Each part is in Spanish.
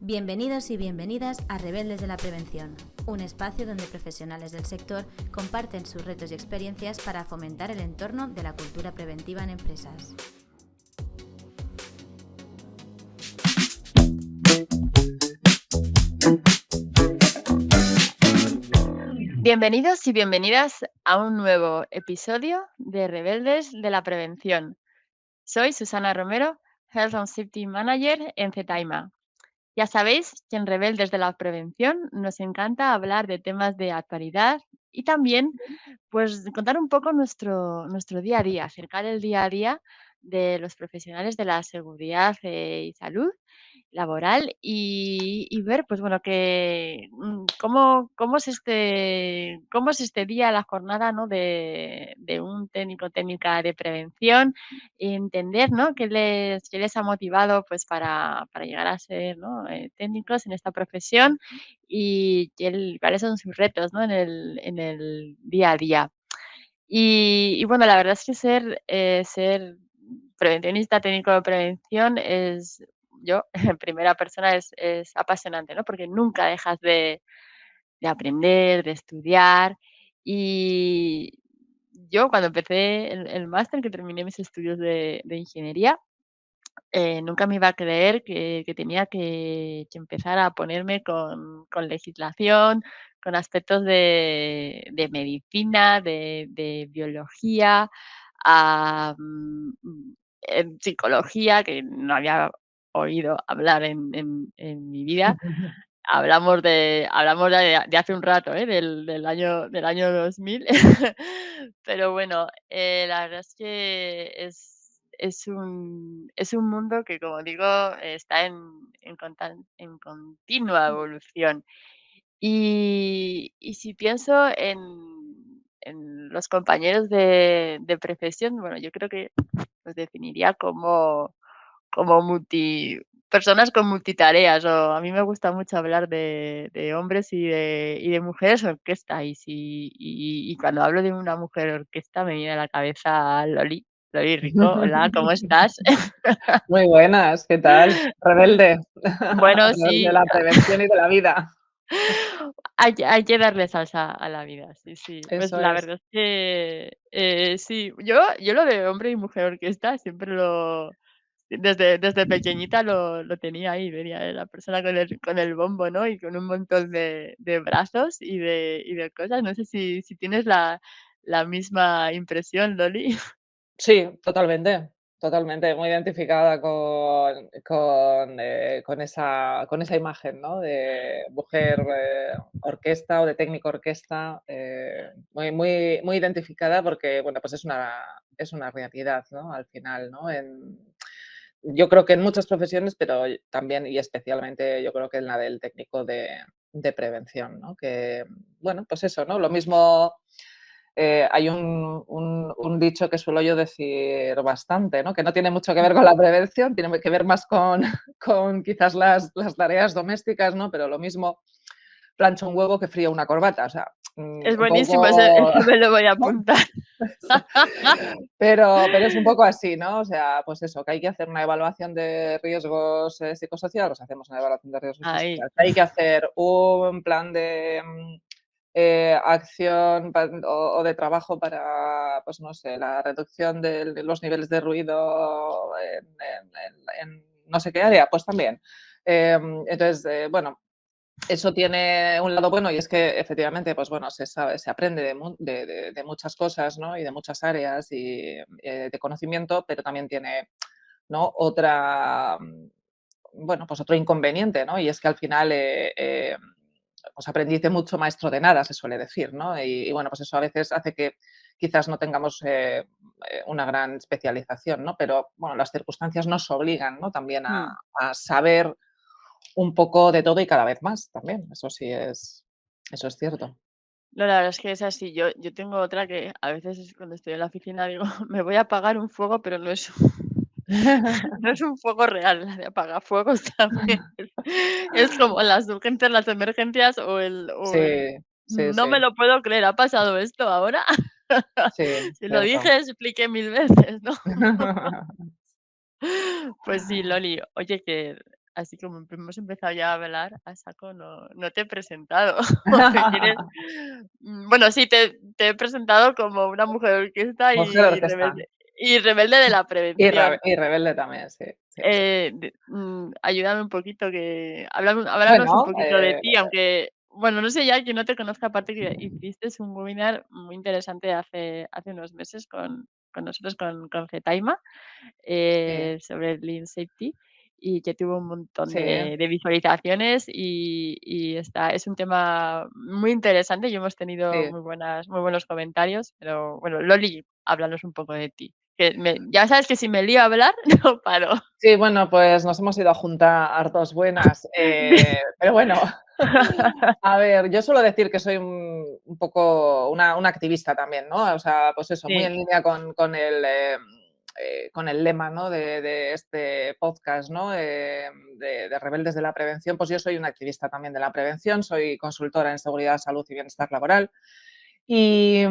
Bienvenidos y bienvenidas a Rebeldes de la Prevención, un espacio donde profesionales del sector comparten sus retos y experiencias para fomentar el entorno de la cultura preventiva en empresas. Bienvenidos y bienvenidas a un nuevo episodio de Rebeldes de la Prevención. Soy Susana Romero, Health and Safety Manager en Zetaima. Ya sabéis que en Rebeldes de la Prevención nos encanta hablar de temas de actualidad y también pues contar un poco nuestro día a día, acercar el día a día de los profesionales de la seguridad y salud laboral y ver, pues bueno, cómo es este día, la jornada, ¿no? De un técnico, técnica de prevención, y entender, ¿no? Qué les ha motivado, pues, para llegar a ser, ¿no? Técnicos en esta profesión y cuáles son sus retos, ¿no? En el día a día. Y bueno, la verdad es que ser prevencionista técnico de prevención yo, en primera persona, es apasionante, ¿no? Porque nunca dejas de aprender, de estudiar. Y yo cuando empecé el máster, que terminé mis estudios de ingeniería, nunca me iba a creer que tenía que empezar a ponerme con legislación, con aspectos de medicina, de biología, en psicología, que no había oído hablar en mi vida. Hablamos de hace un rato, del año 2000. Pero bueno, la verdad es que es un mundo que, como digo, está en continua evolución. Y si pienso en los compañeros de profesión, bueno, yo creo que los definiría como personas con multitareas, o a mí me gusta mucho hablar de hombres y de mujeres orquesta, y cuando hablo de una mujer orquesta me viene a la cabeza Loli Rico. Hola, ¿cómo estás? Muy buenas, ¿qué tal? Rebelde, Bueno, rebelde de sí, la prevención y de la vida. hay que darle salsa a la vida, sí, sí. Pues Eso la es. verdad es que, sí, yo lo de hombre y mujer orquesta siempre desde pequeñita lo tenía ahí, venía la persona con el bombo, ¿no? Y con un montón de brazos y de cosas. No sé si tienes la misma impresión, Loli. Sí, totalmente, totalmente, muy identificada con esa imagen, ¿no? De mujer, orquesta o de técnico orquesta, muy muy muy identificada porque, bueno, pues es una realidad, ¿no? Al final, ¿no? Yo creo que en muchas profesiones, pero también y especialmente yo creo que en la del técnico de prevención, ¿no? Que, bueno, pues eso, ¿no? Lo mismo, hay un dicho que suelo yo decir bastante, ¿no? Que no tiene mucho que ver con la prevención, tiene que ver más con, con quizás las tareas domésticas, ¿no? Pero lo mismo plancho un huevo que frío una corbata, o sea, Es un buenísimo, ese poco, ese me lo voy a ¿no? apuntar. Pero es un poco así, ¿no? O sea, pues eso, que hay que hacer una evaluación de riesgos, psicosociales, pues hacemos una evaluación de riesgos Ahí. psicosociales. Hay que hacer un plan de, acción o de trabajo para, pues no sé, la reducción de los niveles de ruido en no sé qué área, pues también. Entonces, bueno, eso tiene un lado bueno y es que efectivamente, pues bueno, se sabe, se aprende de muchas cosas, ¿no? Y de muchas áreas y, de conocimiento, pero también tiene, ¿no? Bueno, pues otro inconveniente, ¿no? Y es que al final, pues aprendiz de mucho, maestro de nada, se suele decir, ¿no? Y bueno, pues eso a veces hace que quizás no tengamos, una gran especialización, ¿no? Pero bueno, las circunstancias nos obligan, ¿no? También a, Mm. a saber un poco de todo y cada vez más también, eso es cierto. No, la verdad es que es así. Yo tengo otra que a veces cuando estoy en la oficina digo: "Me voy a apagar un fuego", pero no es un fuego real, la de apagafuegos también es como las urgencias, las emergencias o el Sí, sí, no me sí, lo puedo creer, ¿ha pasado esto ahora? sí, Si lo cierto. dije, expliqué 1000 veces, ¿no? Pues sí, Loli, oye, que así como hemos empezado ya a hablar a saco, no te he presentado. ¿O te quieres? Bueno, sí, te he presentado como una mujer orquesta Mujer orquesta. y rebelde de la prevención. Y rebelde también, sí, sí, sí. Ayúdame un poquito háblanos un Bueno, poquito de ti, aunque, bueno, no sé ya quien no te conozca, aparte que hiciste un webinar muy interesante hace unos meses con nosotros, con Getaima, sí, sobre el Lean Safety y que tuvo un montón sí, de visualizaciones es un tema muy interesante y hemos tenido sí. muy buenos comentarios, pero bueno, Loli, háblanos un poco de ti. Ya sabes que si me lío a hablar, no paro. Sí, bueno, pues nos hemos ido a juntar 2 buenas, pero bueno, a ver, yo suelo decir que soy un poco una activista también, ¿no? O sea, pues eso, muy Sí, en línea con el lema, ¿no? De este podcast, ¿no? De Rebeldes de la Prevención, pues yo soy una activista también de la prevención, soy consultora en seguridad, salud y bienestar laboral. Y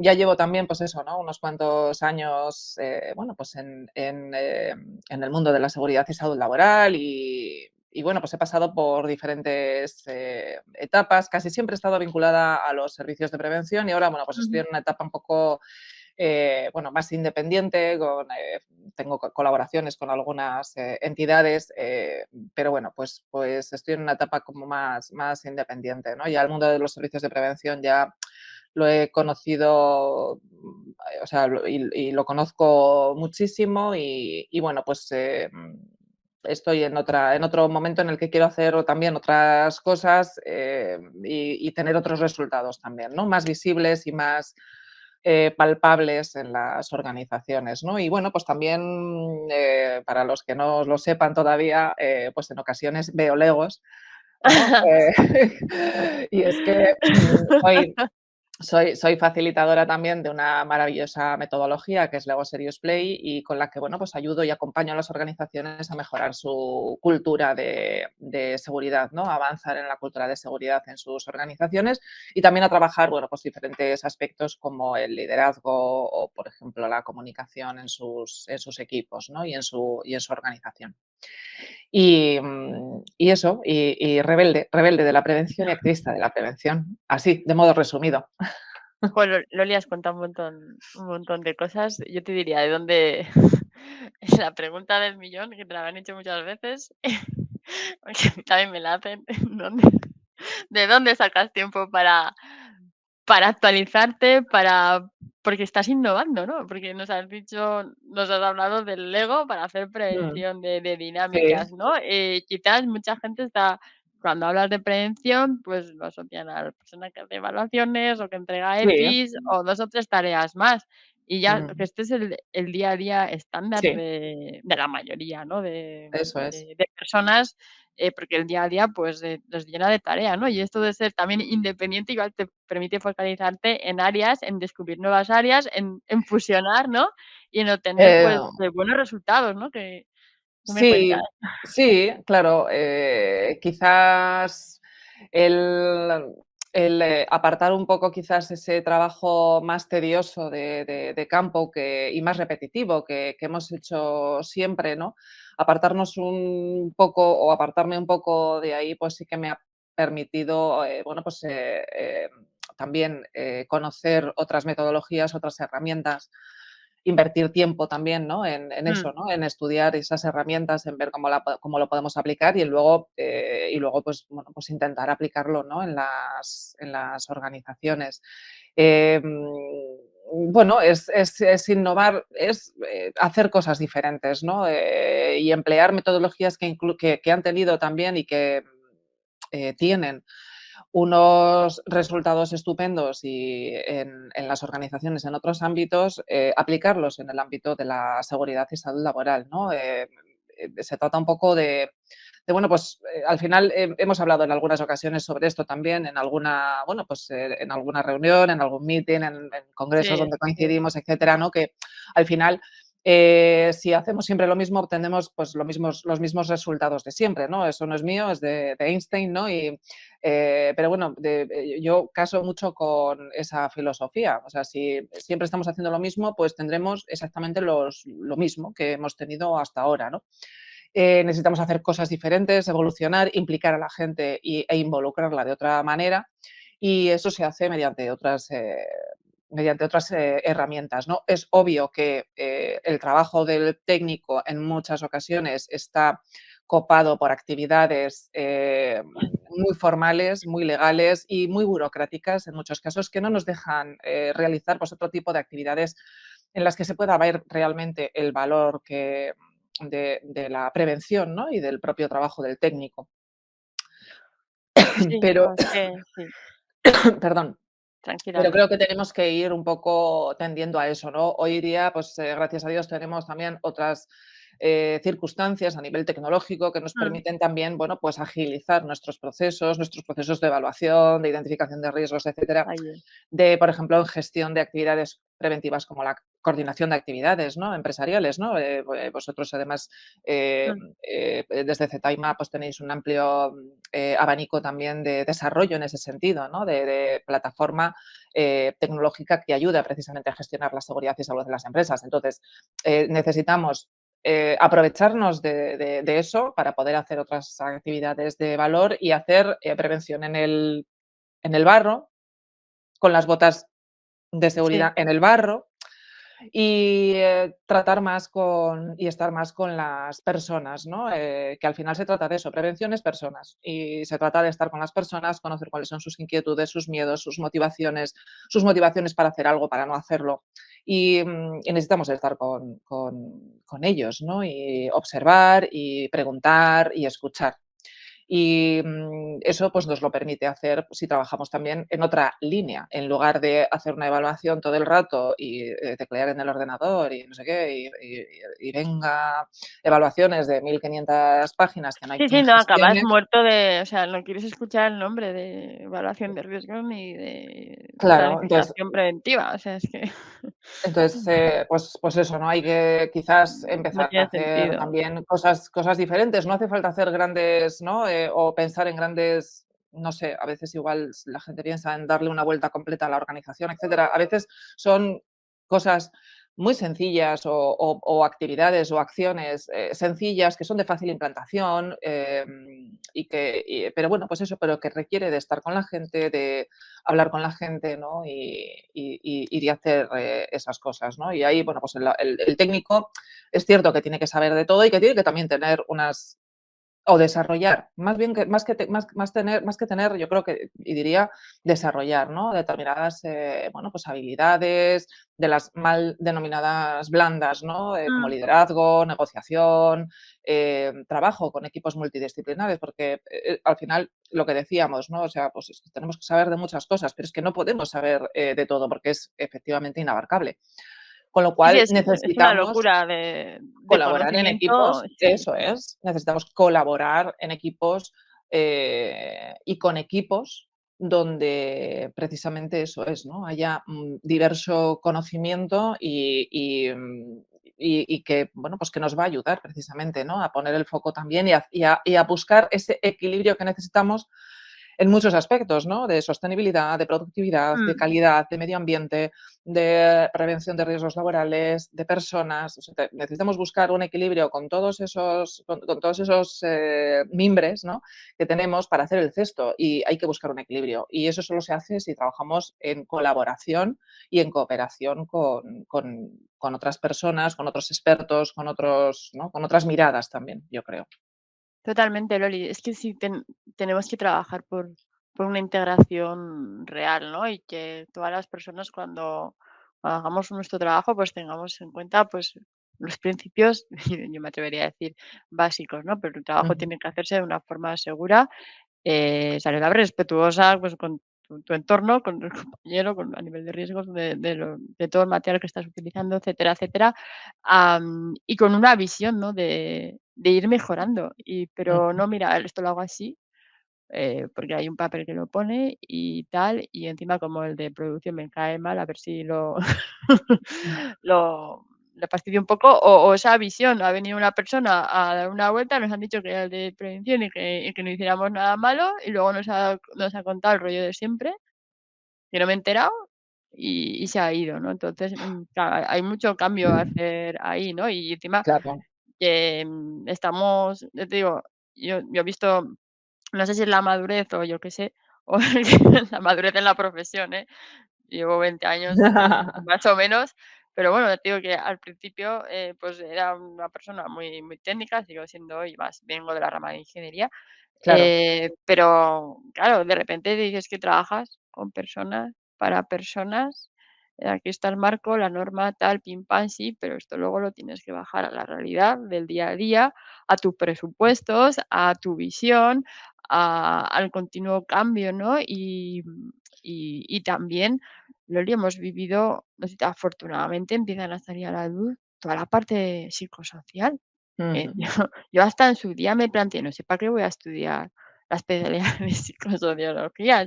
ya llevo también, pues eso, ¿no? Unos cuantos años, bueno, pues en el mundo de la seguridad y salud laboral y bueno, pues he pasado por diferentes etapas. Casi siempre he estado vinculada a los servicios de prevención y ahora, bueno, pues estoy ujú. en una etapa un poco, bueno, más independiente, tengo colaboraciones con algunas entidades, pero bueno, pues estoy en una etapa como más independiente, ¿no? Ya el mundo de los servicios de prevención ya lo he conocido, o sea, y lo conozco muchísimo y bueno, pues estoy en otro momento en el que quiero hacer también otras cosas y tener otros resultados también, ¿no? Más visibles y más palpables en las organizaciones, ¿no? Y bueno, pues también para los que no lo sepan todavía, pues en ocasiones veo legos, ¿no? Y es que hoy soy facilitadora también de una maravillosa metodología que es Lego Serious Play y con la que, bueno, pues ayudo y acompaño a las organizaciones a mejorar su cultura de seguridad, ¿no? A avanzar en la cultura de seguridad en sus organizaciones y también a trabajar, bueno, pues diferentes aspectos como el liderazgo o, por ejemplo, la comunicación en sus equipos, ¿no? Y en su organización. Y eso, y rebelde de la prevención y activista de la prevención. Así, de modo resumido. Joder, Loli, has contado un montón de cosas. Yo te diría, ¿de dónde? Es la pregunta del millón, que te la han hecho muchas veces, porque a mí también me la hacen. ¿De dónde sacas tiempo para actualizarte, porque estás innovando, ¿no? Porque nos has hablado del Lego para hacer Mm, prevención de sí, dinámicas, ¿no? Quizás mucha gente cuando hablas de prevención, pues lo asocian a la persona que hace evaluaciones o que entrega sí, EPIs o 2 o 3 tareas más. Y ya, que mm, este es el día a día estándar sí, de la mayoría, ¿no? eso es. De personas porque el día a día, pues, nos llena de tarea, ¿no? Y esto de ser también independiente igual te permite focalizarte en áreas, en descubrir nuevas áreas, en fusionar, ¿no? Y en obtener, Eh, pues, buenos resultados, ¿no? ¿Qué me cuentas? sí, sí, claro, quizás el apartar un poco quizás ese trabajo más tedioso de campo y más repetitivo que hemos hecho siempre, ¿no? Apartarnos un poco o apartarme un poco de ahí, pues sí que me ha permitido, bueno, pues también conocer otras metodologías, otras herramientas, invertir tiempo también, ¿no? En Mm, eso, ¿no? En estudiar esas herramientas, en ver cómo lo podemos aplicar y luego pues, bueno, pues intentar aplicarlo, ¿no? En las organizaciones. Em, bueno, es innovar, es hacer cosas diferentes, ¿no? Y emplear metodologías que han tenido también y que tienen unos resultados estupendos y en las organizaciones en otros ámbitos, aplicarlos en el ámbito de la seguridad y salud laboral, ¿no? Se trata un poco bueno, pues al final hemos hablado en algunas ocasiones sobre esto también, en alguna, bueno, pues en alguna reunión, en algún meeting, en congresos sí, donde coincidimos, etcétera, ¿no? Que al final si hacemos siempre lo mismo, obtenemos pues, los mismos resultados de siempre, ¿no? Eso no es mío, es de Einstein, ¿no? Pero bueno, yo caso mucho con esa filosofía. O sea, si siempre estamos haciendo lo mismo, pues tendremos exactamente lo mismo que hemos tenido hasta ahora, ¿no? Necesitamos hacer cosas diferentes, evolucionar, implicar a la gente e involucrarla de otra manera, y eso se hace mediante otras herramientas, ¿no? Es obvio que el trabajo del técnico en muchas ocasiones está copado por actividades muy formales, muy legales y muy burocráticas en muchos casos, que no nos dejan realizar pues, otro tipo de actividades en las que se pueda ver realmente el valor de la prevención, ¿no? Y del propio trabajo del técnico. Sí, Pero, no, es que sí, perdón, tranquila, pero creo que tranquila. tenemos que ir un poco tendiendo a eso, ¿no? Hoy día, pues, gracias a Dios, tenemos también otras, circunstancias a nivel tecnológico que nos Mm, permiten también, bueno, pues, agilizar nuestros procesos de evaluación, de identificación de riesgos, etcétera, ahí es. de, por ejemplo, en gestión de actividades preventivas como la coordinación de actividades, ¿no?, empresariales, ¿no? Vosotros además, Mm, desde Zetaima, pues tenéis un amplio, abanico también de desarrollo en ese sentido, ¿no? De plataforma, tecnológica que ayuda precisamente a gestionar la seguridad y salud de las empresas. Entonces, necesitamos, aprovecharnos de eso para poder hacer otras actividades de valor y hacer, prevención en el barro, con las botas de sí, seguridad en el barro y, tratar más con y estar más con las personas, ¿no? Que al final se trata de eso, prevención es personas, y se trata de estar con las personas, conocer cuáles son sus inquietudes, sus miedos, sus motivaciones para hacer algo, para no hacerlo. Y necesitamos estar con ellos, ¿no? Y observar, y preguntar, y escuchar. Eso, pues, nos lo permite hacer si trabajamos también en otra línea, en lugar de hacer una evaluación todo el rato y, teclear en el ordenador y no sé qué, y venga evaluaciones de 1500 páginas que no hay sí, sí, quien no, acabas gestione. muerto de, o sea, no quieres escuchar el nombre de evaluación de riesgos ni de Claro, entonces planificación preventiva, o sea, es que entonces, pues eso, ¿no? Hay que quizás no empezar a tiene hacer sentido. también cosas diferentes. No hace falta hacer grandes, ¿no? O pensar en grandes, no sé, a veces igual la gente piensa en darle una vuelta completa a la organización, etcétera. A veces son cosas muy sencillas o actividades o acciones, sencillas que son de fácil implantación, pero bueno, pues eso, pero que requiere de estar con la gente, de hablar con la gente, ¿no? Y de hacer esas cosas, ¿no? Y ahí, bueno, pues el técnico es cierto que tiene que saber de todo y que tiene que también tener unas o desarrollar, más bien que más que tener, yo creo que y diría desarrollar, ¿no? Determinadas, bueno, pues habilidades de las mal denominadas blandas, ¿no? Como Mm, liderazgo, negociación, trabajo con equipos multidisciplinares, porque, al final lo que decíamos, ¿no? O sea, pues es que tenemos que saber de muchas cosas, pero es que no podemos saber, de todo porque es efectivamente inabarcable. Con lo sí, sí, cual es una necesitamos locura de colaborar en conocimiento, equipos, sí, eso sí. es. Necesitamos colaborar en equipos, y con equipos donde precisamente eso es, ¿no? Haya, diverso conocimiento y que, bueno, pues que nos va a ayudar precisamente, ¿no? A poner el foco también y a buscar ese equilibrio que necesitamos en muchos aspectos, ¿no? De sostenibilidad, de productividad, de Mm. calidad, de medio ambiente, de prevención de riesgos laborales, de personas. O sea, necesitamos buscar un equilibrio con todos esos mimbres, ¿no? Que tenemos para hacer el cesto y hay que buscar un equilibrio. Y eso solo se hace si trabajamos en colaboración y en cooperación con otras personas, con otros expertos, con otros, ¿no? Con otras miradas también, yo creo. Totalmente, Loli. Es que sí tenemos que trabajar por una integración real, ¿no? Y que todas las personas cuando hagamos nuestro trabajo, pues tengamos en cuenta pues los principios, yo me atrevería a decir básicos, ¿no? Pero el trabajo Ujú, tiene que hacerse de una forma segura, saludable, respetuosa, pues con tu entorno, con el compañero, a nivel de riesgos de todo el material que estás utilizando, etcétera, etcétera. Y con una visión, ¿no? De ir mejorando. Pero ujú, no, mira, esto lo hago así, porque hay un papel que lo pone y tal, y encima como el de producción me cae mal, a ver si lo mm, lo le fastidio un poco, o esa visión, ha venido una persona a dar una vuelta, nos han dicho que era el de prevención y que no hiciéramos nada malo, y luego nos ha contado el rollo de siempre, que no me he enterado, y se ha ido, ¿no? Entonces, claro, hay mucho cambio a hacer ahí, ¿no? Y encima claro. que, estamos, ya te digo, yo he visto, no sé si es la madurez o yo qué sé, o la madurez en la profesión, ¿eh? Llevo 20 años, pues más o menos, pero bueno, ya te digo que al principio, pues era una persona muy, muy técnica, sigo siendo hoy, más vengo de la rama de ingeniería, Claro. pero claro, de repente dices que trabajas con personas, para personas, aquí está el marco, la norma, tal, pim, pam, sí, pero esto luego lo tienes que bajar a la realidad del día a día, a tus presupuestos, a tu visión, al continuo cambio, ¿no? Y también lo hemos vivido, no sé, afortunadamente empiezan a salir a la luz toda la parte psicosocial. Ujú. Yo hasta en su día me planteé, no sé para qué voy a estudiar la especialidad de psicosociología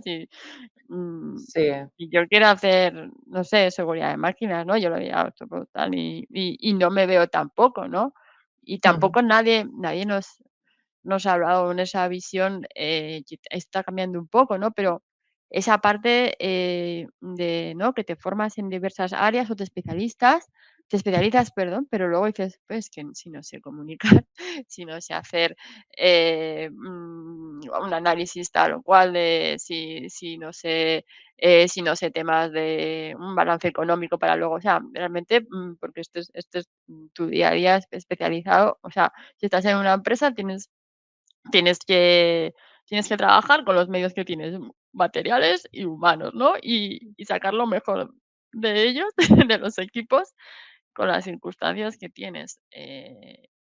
mm, Sí. si yo quiero hacer, no sé, seguridad de máquinas, ¿no? Yo lo veía todo tal y no me veo tampoco, ¿no? Y Ujú, tampoco nadie nos ha hablado en esa visión, que está cambiando un poco, ¿no? Pero esa parte, de, ¿no? Que te formas en diversas áreas o te especializas, perdón, pero luego dices: "Pues que si no sé comunicar, si no sé hacer, un análisis tal o cual, de si no sé, si no sé temas de un balance económico para luego", o sea, realmente, porque esto es tu día a día especializado, o sea, si estás en una empresa Tienes que tienes que trabajar con los medios que tienes, materiales y humanos, ¿no? Y sacar lo mejor de ellos, de los equipos, con las circunstancias que tienes,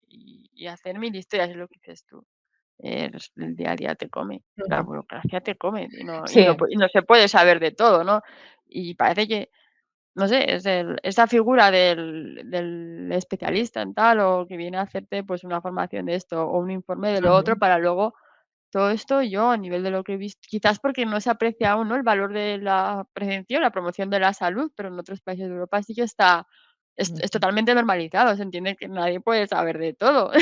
y hacer mil historias, es lo que dices tú. El día a día te come, la ujú. burocracia te come, Sí. y no se puede saber de todo, ¿no? Y parece que, no sé, esa figura del especialista en tal, o que viene a hacerte, pues, una formación de esto, o un informe de lo otro, Ujú, para luego todo esto yo, a nivel de lo que he visto, quizás porque no se aprecia aún, ¿no?, el valor de la prevención, la promoción de la salud, pero en otros países de Europa sí que es ujú. totalmente normalizado, se entiende que nadie puede saber de todo.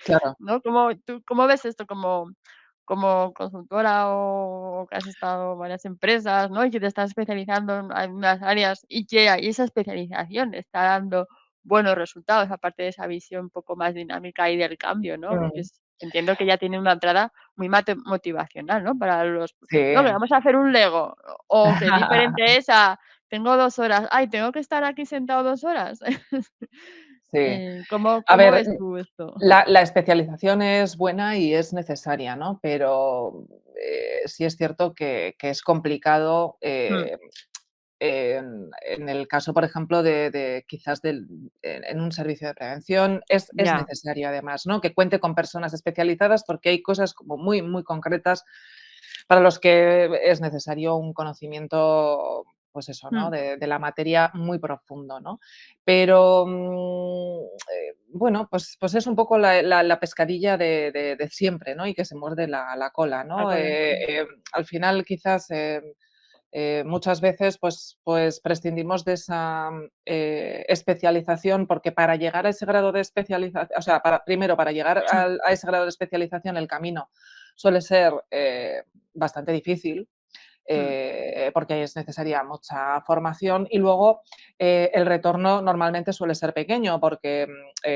Claro. ¿No? ¿Cómo ves esto como consultora o que has estado en varias empresas, ¿no? Y que te estás especializando en unas áreas y que ahí esa especialización está dando buenos resultados, aparte de esa visión un poco más dinámica y del cambio, ¿no? Porque Mm, entiendo que ya tiene una entrada muy motivacional, ¿no? Para los, sí. no, que vamos a hacer un Lego, o que diferente es a tengo 2 horas, ay, tengo que estar aquí sentado 2 horas. Sí. ¿Cómo A cómo ver, ves tú esto? la especialización es buena y es necesaria, ¿no? Pero, sí es cierto que es complicado, Mm, en el caso, por ejemplo, de quizás en un servicio de prevención, es ya. necesario además, ¿no? Que cuente con personas especializadas, porque hay cosas como muy, muy concretas para los que es necesario un conocimiento, pues eso, ¿no? Mm, De la materia muy profundo, ¿no? Pero, bueno, pues es un poco la pescadilla de siempre, ¿no? Y que se muerde la cola, la ¿no? colección. Al final, quizás, muchas veces, pues prescindimos de esa, especialización, porque para llegar a ese grado de especialización, o sea, primero, para llegar a ese grado de especialización, el camino suele ser, bastante difícil, Mm, porque es necesaria mucha formación y luego, el retorno normalmente suele ser pequeño porque,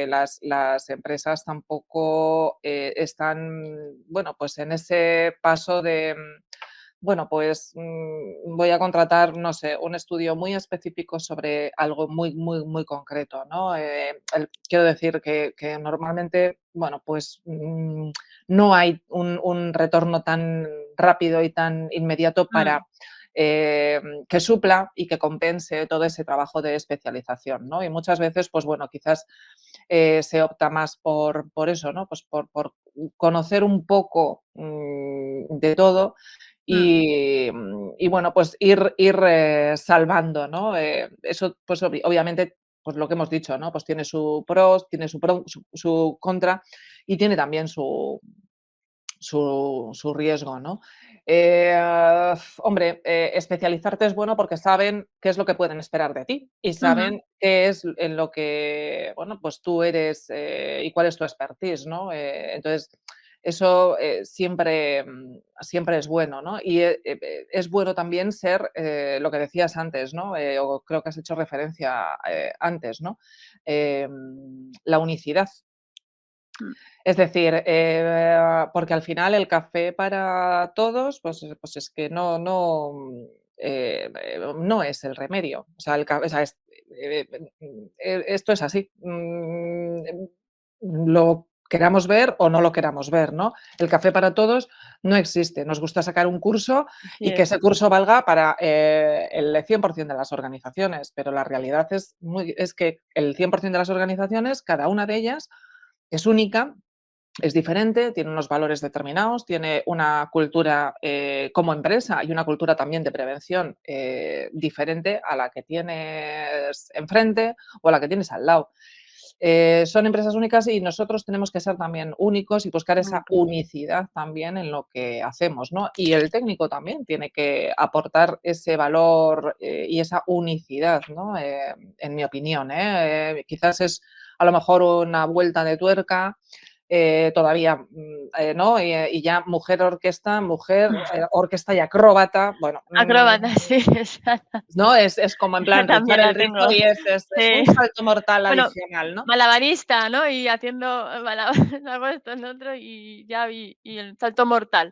las empresas tampoco, están, bueno, pues en ese paso de, bueno, pues, voy a contratar, no sé, un estudio muy específico sobre algo muy, muy, muy concreto, ¿no? Quiero decir que normalmente, bueno, pues, no hay un retorno tan rápido y tan inmediato mm, para, que supla y que compense todo ese trabajo de especialización, ¿no? Y muchas veces, pues bueno, quizás, se opta más por eso, ¿no? Pues por conocer un poco, de todo mm, y bueno, pues ir, salvando, ¿no? Eso, pues obviamente, pues lo que hemos dicho, ¿no? Pues tiene su pros, tiene su contra y tiene también su riesgo, ¿no? Hombre, especializarte es bueno porque saben qué es lo que pueden esperar de ti y ujú, saben qué es en lo que, bueno, pues tú eres, y cuál es tu expertise, ¿no? Entonces, eso, siempre es bueno, ¿no? Y, es bueno también ser, lo que decías antes, ¿no? O creo que has hecho referencia, antes, ¿no? La unicidad. Mm, Es decir, porque al final el café para todos, pues es que no es el remedio. O sea, o sea, esto es así. Lo queramos ver o no lo queramos ver, ¿no? El café para todos no existe. Nos gusta sacar un curso así y que es. ese curso valga para el 100% de las organizaciones, pero la realidad es que el 100% de las organizaciones, cada una de ellas, es única, es diferente, tiene unos valores determinados, tiene una cultura como empresa y una cultura también de prevención diferente a la que tienes enfrente o a la que tienes al lado. Son empresas únicas y nosotros tenemos que ser también únicos y buscar esa Únicos. unicidad también en lo que hacemos, ¿no? Y el técnico también tiene que aportar ese valor y esa unicidad, ¿no? En mi opinión, ¿eh? Quizás es a lo mejor una vuelta de tuerca todavía, ¿no? Y ya mujer orquesta, mujer orquesta y acróbata, bueno, Acróbata, sí, exacto. ¿no? Es como en plan rizar También el la rizo tengo. y es Sí. un salto mortal Bueno, adicional, ¿no? malabarista, ¿no? Y haciendo hago esto, lo otro y ya y el salto mortal.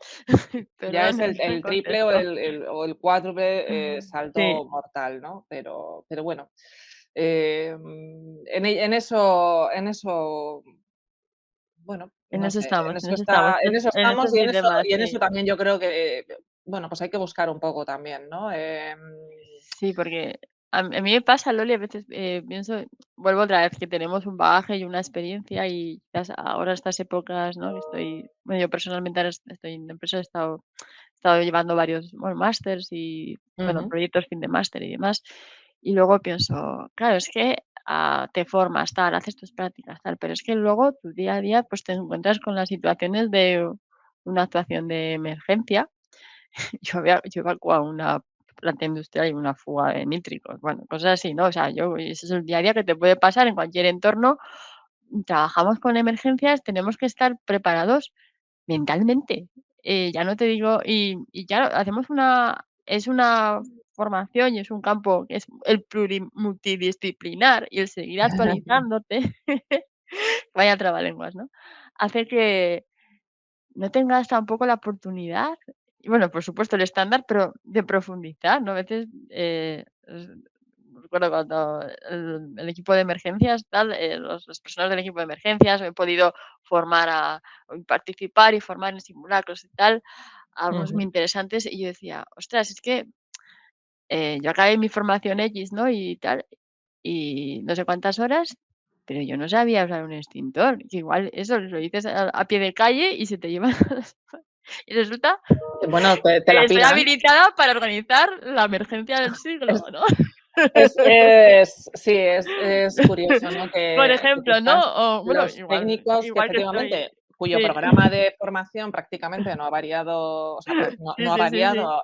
Ya es Perdón el el triple o concepto. el cuádruple Sí, salto mortal, ¿no? Pero bueno, en eso, bueno, no sé, en eso estamos. en eso En estamos estos dilemas, y en eso sí. también yo creo que, bueno, pues hay que buscar un poco también, ¿no? Sí, porque a mí me pasa, Loli, a veces, pienso vuelvo otra vez, que tenemos un bagaje y una experiencia y quizás ahora estas épocas, ¿no? Que estoy bueno, yo personalmente ahora estoy en empresa, he estado llevando varios, bueno, másters y, bueno, Ujú. proyectos fin de máster y demás. Y luego pienso, claro, es que, te formas, tal, haces tus prácticas, tal, pero es que luego tu día a día, pues, te encuentras con las situaciones de una actuación de emergencia. Yo evacuaba una planta industrial y una fuga de nítricos, bueno, cosas así, ¿no? O sea, ese es el día a día que te puede pasar en cualquier entorno. Trabajamos con emergencias, tenemos que estar preparados mentalmente. Ya no te digo y claro, hacemos una formación y es un campo que es el multidisciplinar y el seguir actualizándote, vaya trabalenguas, ¿no? Hace que no tengas tampoco la oportunidad, y bueno, por supuesto el estándar, pero de profundizar, ¿no? A veces, recuerdo cuando el equipo de emergencias, tal, los personas del equipo de emergencias, me he podido formar participar y formar en simulacros y tal, algunos muy Ujú. interesantes, y yo decía: "Ostras, es que, yo acabé mi formación X, ¿no? Y tal, y no sé cuántas horas, pero yo no sabía usar un extintor, que igual eso lo dices a pie de calle y se te lleva y resulta Bueno, te que la estoy piran. habilitada para organizar la emergencia del siglo, Es ¿no? sí, es curioso, ¿no? Por Que ejemplo, ¿no? quizás O bueno, los técnicos que igual que estoy efectivamente cuyo sí, programa de formación prácticamente no ha variado, o sea, sí, no ha sí, sí, sí. variado,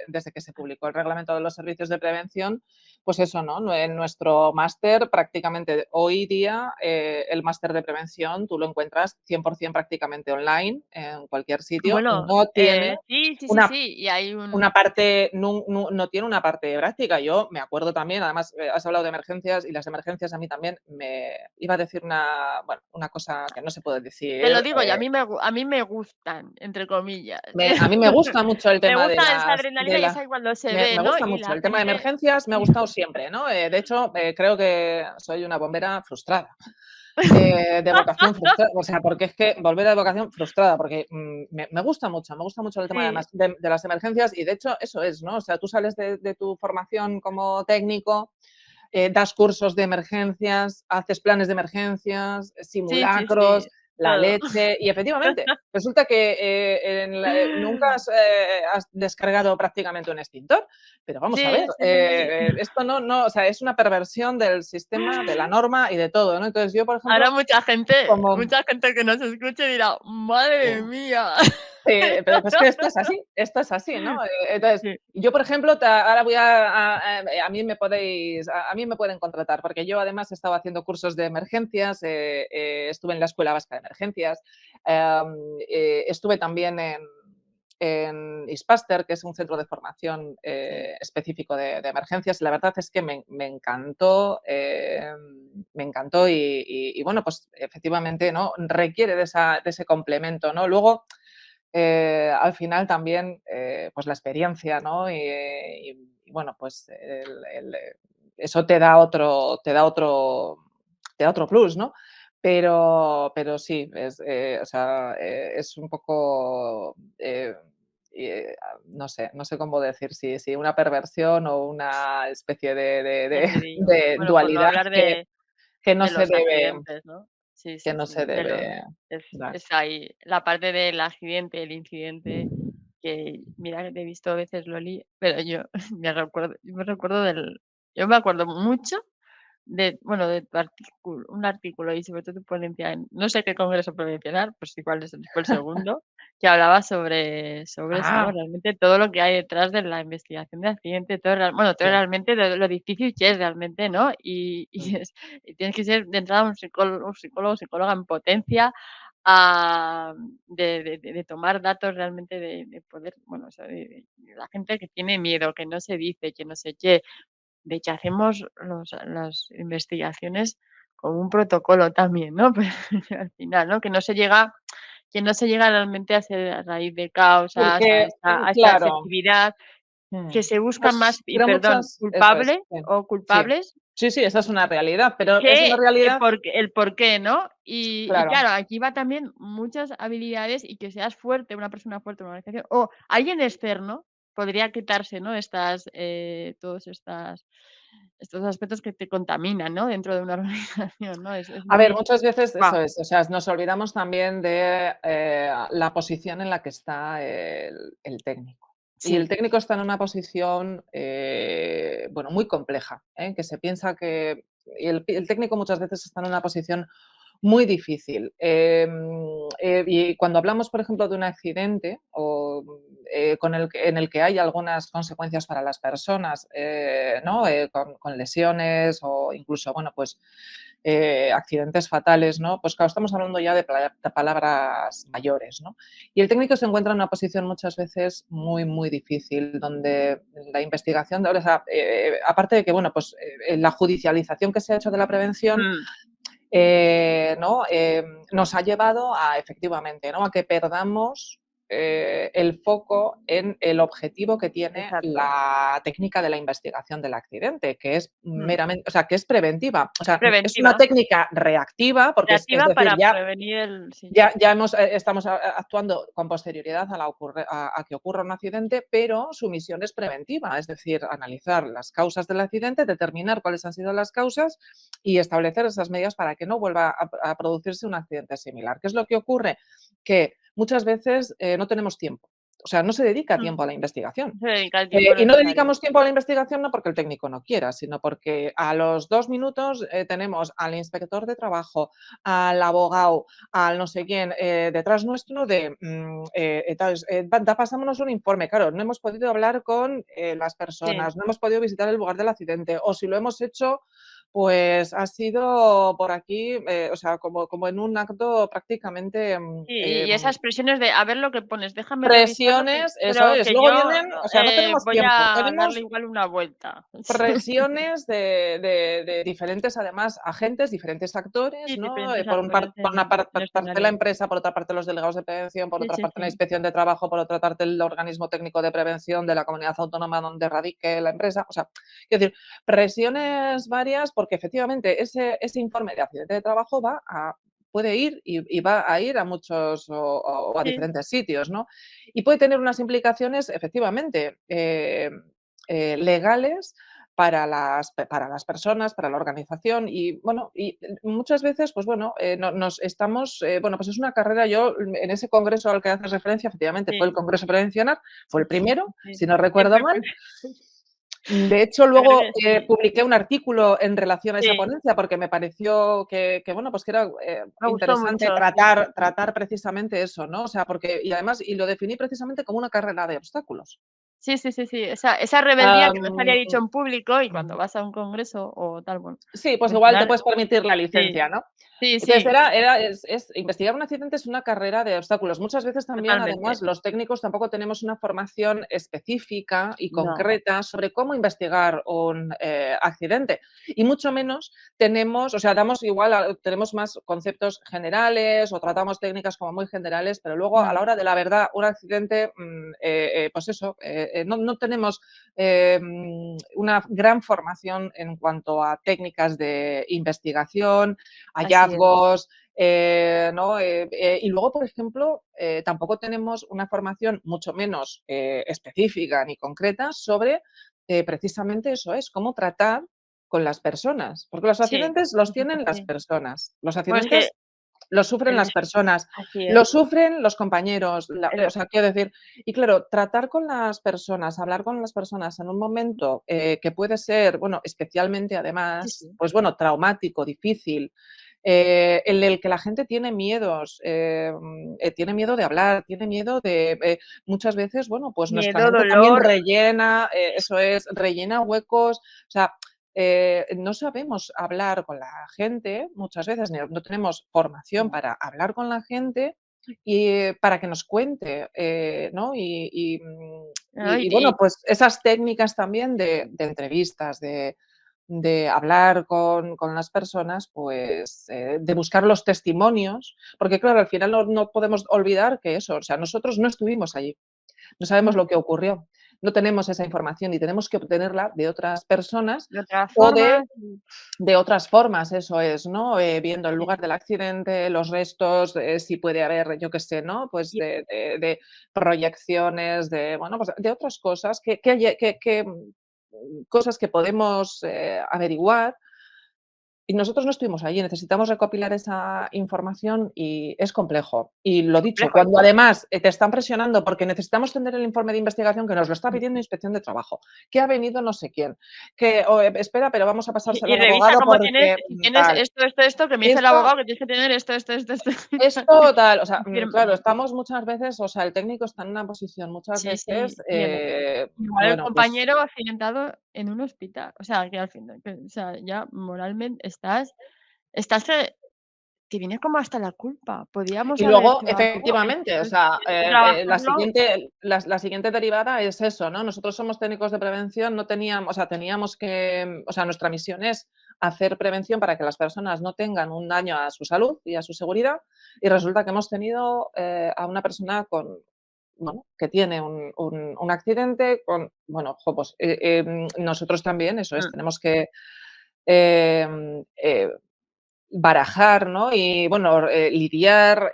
desde que se publicó el Reglamento de los Servicios de Prevención, pues eso, ¿no? En nuestro máster prácticamente hoy día, el máster de prevención tú lo encuentras 100% prácticamente online en cualquier sitio. Bueno, No tiene sí, sí, sí, una sí, y hay una un parte, no tiene una parte práctica. Yo me acuerdo también, además, has hablado de emergencias y las emergencias a mí también me iba a decir bueno, una cosa que no se puede te decir. lo digo yo, a mí me gustan, entre comillas. A mí me gusta mucho el Me tema gusta esa adrenalina y esa cuando se ve, me ¿no? gusta Y mucho la el tema de gente emergencias, me ha gustado siempre, ¿no? De hecho, creo que soy una bombera frustrada. De vocación frustrada, o sea, porque es que volver a vocación frustrada, porque me gusta mucho el tema sí, de las emergencias y de hecho eso es, ¿no? O sea, tú sales de tu formación como técnico, das cursos de emergencias, haces planes de emergencias, sí, sí, sí, simulacros, la todo. leche y efectivamente, resulta que nunca has descargado prácticamente un extintor, pero vamos a ver, Sí, sí, sí, sí. esto o sea, es una perversión del sistema, de la norma y de todo, ¿no? Entonces yo, por Habrá ejemplo, como mucha gente que nos escuche y dirá: "Madre mía". sí, pero es que esto es así, ¿no? Entonces, Sí. yo, por ejemplo, ahora voy a mí me podéis, a mí me pueden contratar, porque yo además estaba haciendo cursos de emergencias, estuve en la Escuela Vasca de Emergencias, estuve también en Ispaster, que es un centro de formación Sí. específico de emergencias, y la verdad es que me encantó, y bueno, pues efectivamente, ¿no? Requiere de ese complemento, ¿no? Luego, al final también, pues la experiencia, ¿no? Y bueno, pues eso te da otro plus, ¿no? Pero sí, o sea, es un poco, no sé cómo decir, si una perversión o una especie de de Ya de te digo. de Bueno, por no dualidad hablar que no de se los debe accidentes, ¿no? Sí, que sí, no sí, se de los debe dar. es ahí la parte del accidente, el incidente, que mira que te he visto a veces, Loli, pero yo yo me acuerdo mucho bueno, de tu artículo, un artículo y sobre todo tu ponencia en no sé qué congreso provincial, pues igual fue el segundo, que hablaba sobre eso, ¿no? Ah, Realmente todo lo que hay detrás de la investigación de accidente, todo sí. realmente lo difícil que es realmente, ¿no? Y Mm. y tienes que ser de entrada un psicólogo, psicóloga en potencia, ah, de tomar datos realmente de poder, bueno, o sea, de la gente que tiene miedo, que no se dice, que no sé qué, de que hacemos las investigaciones con un protocolo también, ¿no? Pero al final, ¿no? Que no se llega realmente a hacer a raíz de causas, a Porque, esta claro, efectividad, que mm, se buscan más, pues, y pero perdón, muchas eso es, culpables sí, o sí. culpables Sí, sí, esa es una realidad, pero es una que realidad el porqué, ¿no? Y claro. claro, aquí va también muchas habilidades y que seas fuerte, una persona fuerte en una organización, o alguien externo podría quitarse, ¿no? Todos estos aspectos que te contaminan, ¿no? Dentro de una organización, ¿no? Es A ver, muy muchas veces guau, eso es, o sea, nos olvidamos también de, la posición en la que está el técnico. Y el sí, técnico está en una posición, bueno, muy compleja, ¿eh? Que se piensa que y el técnico muchas veces está en una posición muy difícil. Y cuando hablamos, por ejemplo, de un accidente o, en el que hay algunas consecuencias para las personas, ¿no? Con lesiones o incluso, bueno, pues, accidentes fatales, ¿no? Pues claro, estamos hablando ya de palabras mayores, ¿no? Y el técnico se encuentra en una posición muchas veces muy, muy difícil, donde la investigación, o sea, aparte de que, bueno, pues la judicialización que se ha hecho de la prevención, mm, ¿no? Nos ha llevado a, efectivamente, ¿no? A que perdamos el foco en el objetivo que tiene exacto, la técnica de la investigación del accidente, que es mm. meramente, o sea, que es preventiva. O sea, es una Preventiva, técnica reactiva, porque es creativa decir, para ya prevenir el sí, estamos actuando con posterioridad a que ocurra un accidente, pero su misión es preventiva, es decir, analizar las causas del accidente, determinar cuáles han sido las causas y establecer esas medidas para que no vuelva a producirse un accidente similar. ¿Qué es lo que ocurre? Que muchas veces no tenemos tiempo. O sea, no se dedica mm, tiempo a la investigación. se dedica el tiempo Y no necesario. dedicamos tiempo a la investigación no porque el técnico no quiera, sino porque a los 2 minutos, tenemos al inspector de trabajo, al abogado, al no sé quién, detrás nuestro de, tal, pasámonos un informe. Claro, no hemos podido hablar con, las Sí. personas, no hemos podido visitar el lugar del accidente, o si lo hemos hecho, pues ha sido por aquí, o sea, como en un acto prácticamente, Y esas presiones de: "A ver lo que pones, déjame revisarlo, presiones, eso pero es. que Luego yo, vienen, o sea, no tenemos voy tiempo, a darle tenemos igual una vuelta". presiones de diferentes, además, agentes, diferentes Sí, actores, ¿no? diferentes Por actores una en parte la escenario. empresa, por otra parte los delegados de prevención, por Sí, otra sí, parte la sí. inspección de trabajo, por otra parte el organismo técnico de prevención de la comunidad autónoma donde radique la empresa. O sea, quiero decir, presiones varias porque efectivamente ese informe de accidente de trabajo puede ir y va a ir a muchos o a Sí, diferentes sitios, ¿no? Y puede tener unas implicaciones efectivamente, legales para las personas, para la organización y, bueno, y muchas veces, pues bueno, nos estamos, bueno, pues es una carrera, yo en ese congreso al que haces referencia, efectivamente, fue el sí, congreso Prevencionar, fue el primero, sí. si no recuerdo Siempre mal. fue De hecho, yo creo luego, que sí. publiqué un artículo en relación a esa Sí, ponencia, porque me pareció bueno, pues que era, me gustó interesante mucho, sí. tratar precisamente eso, ¿no? O sea, porque y además lo definí precisamente como una carrera de obstáculos. Sí, sí, sí, sí, esa rebeldía que no salía Am, dicho en público y cuando ujú. vas a un congreso o tal, bueno, Sí, pues igual te mencionar puedes permitir la sí, licencia, ¿no? sí, Entonces sí, investigar un accidente es una carrera de obstáculos. Muchas veces también, totalmente. además, los técnicos tampoco tenemos una formación específica y No, concreta sobre cómo investigar un accidente. Y mucho menos tenemos, o sea, damos igual, tenemos más conceptos generales o tratamos técnicas como muy generales, pero luego a mm, la hora de la verdad, un accidente, pues eso, no tenemos una gran formación en cuanto a técnicas de investigación, así es. hallazgos, ¿no? Y luego, por ejemplo, tampoco tenemos una formación mucho menos específica ni concreta sobre precisamente eso es, cómo tratar con las personas, porque los Sí, accidentes los sí, sí, sí, tienen las sí. personas, los Bueno, es que accidentes los sufren el las personas, así es, los sufren los compañeros, o el sea, quiero decir, y claro, tratar con las personas, hablar con las personas en un momento que puede ser, bueno, especialmente sí, además, sí, pues bueno, traumático, difícil, en el que la gente tiene miedos, tiene miedo de hablar, tiene miedo de, muchas veces, bueno, pues nuestra miedo, mente también dolor, rellena, eso es, rellena huecos, o sea, no sabemos hablar con la gente muchas veces, no tenemos formación no, para hablar con la gente y para que nos cuente, ¿no? ¿no? Y bueno, pues esas técnicas también de entrevistas, de hablar con las personas, pues de buscar los testimonios, porque claro, al final no podemos olvidar que eso, o sea, nosotros no estuvimos allí, no sabemos mm, lo que ocurrió, no tenemos esa información y tenemos que obtenerla de otras personas de otra o forma, de otras formas, eso es, ¿no? Viendo el sí. lugar del accidente, los restos, si puede haber, yo qué sé, ¿no? Pues Y de proyecciones, de, bueno, pues de otras cosas cosas que podemos averiguar y nosotros no estuvimos allí, necesitamos recopilar esa información y es complejo. Y es lo dicho, complejo, cuando además te están presionando porque necesitamos tener el informe de investigación que nos lo está pidiendo Inspección de Trabajo, que ha venido no sé quién, que espera, pero vamos a pasárselo y al revisa abogado cómo tienes, porque si tienes tal. esto, esto, esto, que me dice el Esto abogado que tienes que tener esto, esto, esto, esto. esto tal, o sea, claro, Firma. estamos muchas veces, o sea, el técnico está en una posición muchas Sí, veces, sí, y el igual el bueno, pues compañero accidentado en un hospital, o sea, que al final, que, o sea, ya moralmente estás, te viene como hasta la culpa. Podíamos y haber luego, hecho algo, efectivamente, o sea, tienes que trabajarlo la siguiente derivada es eso, ¿no? Nosotros somos técnicos de prevención, no teníamos, o sea, teníamos que, o sea, nuestra misión es hacer prevención para que las personas no tengan un daño a su salud y a su seguridad, y resulta que hemos tenido a una persona con, bueno, que tiene un accidente con, bueno, jo, pues nosotros también, eso es, mm, tenemos que em, barajar, ¿no? Y bueno, lidiar,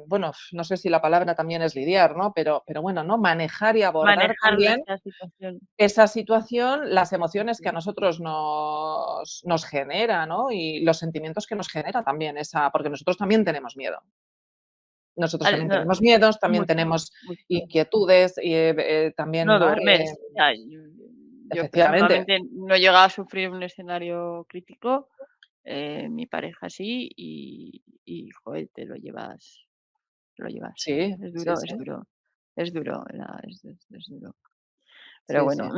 bueno, no sé si la palabra también es lidiar, ¿no? Pero bueno, ¿no? Manejar y abordar manejarla también esta situación. esa situación, las Sí, emociones que a sí. nosotros nos genera, ¿no? Y los sentimientos que nos genera también esa, porque nosotros también tenemos miedo. Nosotros Al también no, tenemos miedos, también mucho, tenemos mucho. inquietudes y también, No ¿no? duermes. O sea, yo Efectivamente, personalmente no he llegado a sufrir un escenario crítico, mi pareja sí, joder, te lo llevas. sí, Es sí, duro, sí, es duro, es duro, es duro. Pero sí, bueno, sí.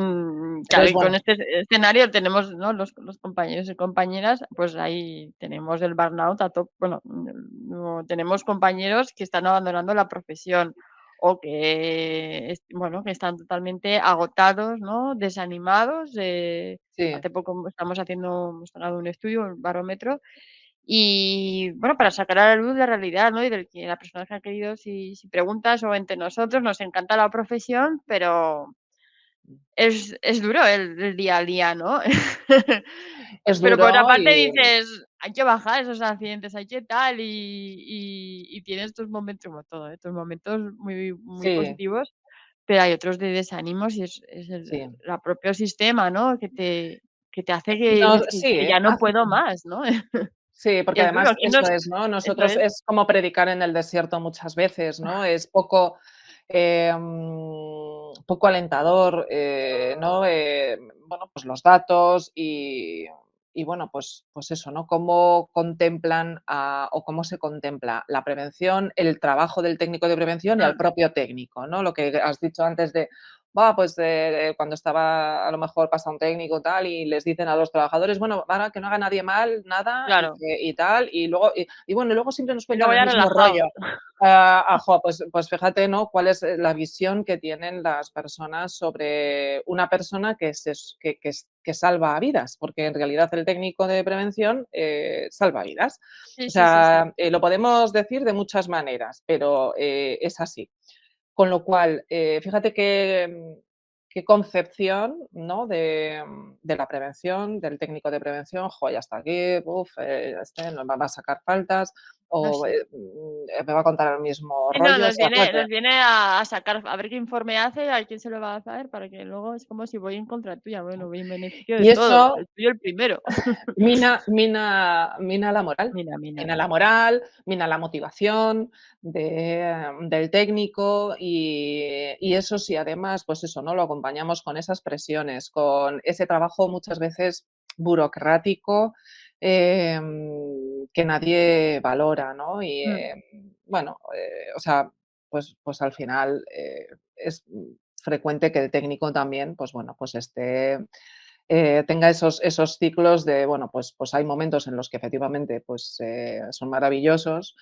claro, Entonces, y con bueno, este escenario tenemos, ¿no? Los compañeros y compañeras, pues ahí tenemos el burnout a tope. Bueno, no tenemos compañeros que están abandonando la profesión o que, bueno, que están totalmente agotados, ¿no? Desanimados. sí. Hace poco hemos sacado un estudio, un barómetro, y bueno, para sacar a la luz la realidad, ¿no? Y del que la persona que ha querido, si preguntas o entre nosotros, nos encanta la profesión, pero es duro el día a día, ¿no? Es Pero por otra duro parte y dices: "Hay que bajar esos accidentes, hay que tal", y tienes tus momentos, como todo, ¿eh? Tus momentos muy muy sí, positivos, pero hay otros de desánimos y es sí. la propio sistema, ¿no? Que te hace que No, decir: sí, "Que ya no puedo más", ¿no? sí, Y porque es duro, además aquí eso nos es, ¿no? eso Nosotros es. es como predicar en el desierto muchas veces, ¿no? Es poco, poco alentador, ¿no? Bueno, pues los datos bueno, pues eso, ¿no? ¿Cómo contemplan o cómo se contempla la prevención, el trabajo del técnico de prevención y al Mm, propio técnico, ¿no? Lo que has dicho antes de, va, pues cuando estaba a lo mejor pasa un técnico tal y les dicen a los trabajadores, bueno, ahora que no haga nadie mal, nada claro. y tal, y luego, y bueno, y luego siempre nos Y cuentan luego el ya mismo relajados. rollo. Pues fíjate, ¿no? Cuál es la visión que tienen las personas sobre una persona que salva vidas, porque en realidad el técnico de prevención salva vidas. Sí, O sí, sí, sí. sea, lo podemos decir de muchas maneras, pero es así. Con lo cual, fíjate qué concepción, ¿no? De la prevención, del técnico de prevención, jo, ya está aquí, este nos va a sacar faltas No, o sí. me va a contar el mismo Sí, no, rollo. O sea, fíjate. nos viene a sacar, a ver qué informe hace, a quién se lo va a hacer, para que luego es como si voy en contra tuya. Bueno, voy en beneficio de Y todos, eso el tuyo el primero. mina la moral, Mira, mira. mina la motivación del técnico y eso sí, además, pues eso, ¿no? Lo acompañamos con esas presiones, con ese trabajo muchas veces burocrático, que nadie valora, ¿no? Y, Mm. bueno, o sea, pues al final, es frecuente que el técnico también, pues bueno, pues tenga esos ciclos de, bueno, pues hay momentos en los que efectivamente pues, son maravillosos.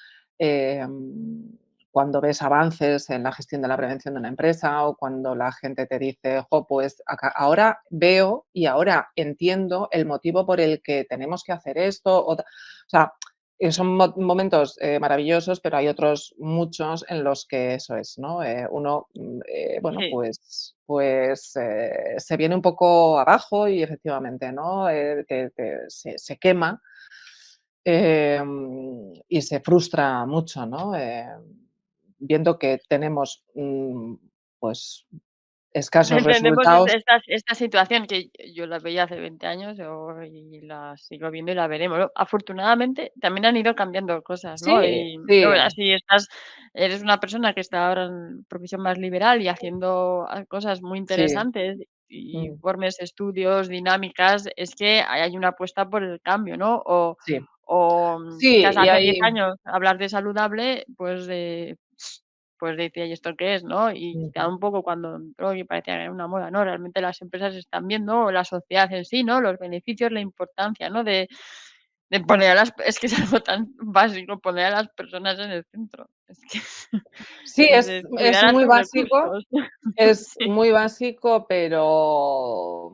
Cuando ves avances en la gestión de la prevención de una empresa o cuando la gente te dice, jo, pues ahora veo y ahora entiendo el motivo por el que tenemos que hacer esto. O sea, son momentos maravillosos, pero hay otros muchos en los que eso es, ¿no? Uno, bueno, Sí. pues se viene un poco abajo y efectivamente, ¿no? Se quema y se frustra mucho, ¿no? Viendo que tenemos, pues, escasos Entendemos resultados. esta situación que yo la veía hace 20 años y la sigo viendo y la veremos, ¿no? Afortunadamente, también han ido cambiando cosas, ¿no? Sí, Y sí, ahora si eres una persona que está ahora en profesión más liberal y haciendo cosas muy sí, interesantes, mm, informes, estudios, dinámicas, es que hay una apuesta por el cambio, ¿no? sí. Quizás Sí, y hace 10 ahí años hablar de saludable, pues decía: "¿Y esto qué es?", ¿no? Y quizá ujú. un poco cuando entró y parecía que era una moda, ¿no? Realmente las empresas están viendo, o la sociedad en sí, ¿no? Los beneficios, la importancia, ¿no? De poner a las es que es algo tan básico, poner a las personas en el centro. Es que Sí, de es cuidar a muy tus básico. recursos. Es Sí, muy básico, pero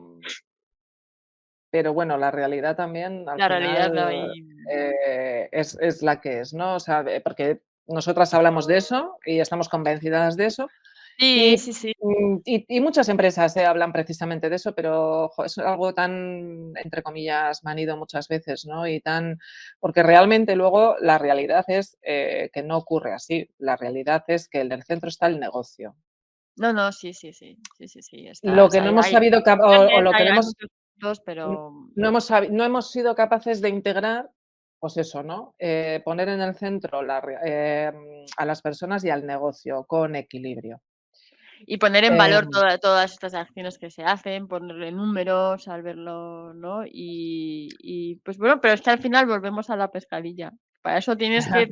bueno, la realidad también al la realidad la final, hay. es la que es, ¿no? O sea, porque nosotras hablamos de eso y estamos convencidas de eso, Sí, y, sí, sí. y muchas empresas, hablan precisamente de eso, pero jo, es algo tan, entre comillas, manido muchas veces, ¿no? Porque realmente luego la realidad es, que no ocurre así. La realidad es que en el centro está el negocio. No, no, sí, sí, sí. Sí, sí, sí, Lo que no hay hemos sabido o lo que no hay hemos muchos puntos, N pero no hemos sido capaces de integrar, pues eso, ¿no? Poner en el centro a las personas y al negocio con equilibrio. y poner en valor Em, todas estas acciones que se hacen, ponerle números al verlo, ¿no? Pues bueno, pero es que al final volvemos a la pescadilla. Para eso tienes que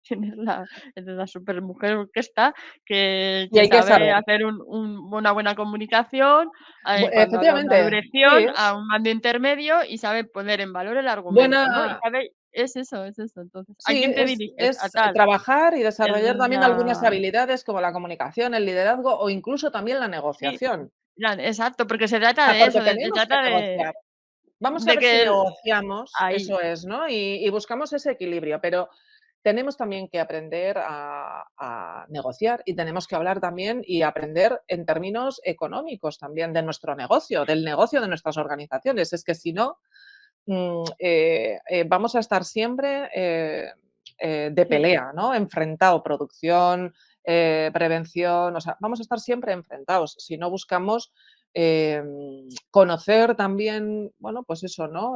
tienes la supermujer orquesta y que hay que sabe saber. hacer una buena comunicación, cuando habla una Efectivamente, dirección, sí, a un mando intermedio y sabe poner en valor el argumento, ¿no? Y buena sabe es eso. Entonces, ¿a sí, quién te diriges? A es tal. trabajar y Esa desarrollar es también algunas la habilidades como la comunicación, el liderazgo o incluso también la sí, negociación. exacto, porque se trata de Porque eso, se tenemos que trata negociar. Vamos a de ver si que negociamos, ahí, eso es, ¿no? Y buscamos ese equilibrio, pero tenemos también que aprender a negociar y tenemos que hablar también y aprender en términos económicos también de nuestro negocio, del negocio de nuestras organizaciones. Es que si no, vamos a estar siempre de sí, pelea, ¿no? Enfrentado, producción, prevención, o sea, vamos a estar siempre enfrentados si no buscamos conocer también, bueno, pues eso, ¿no?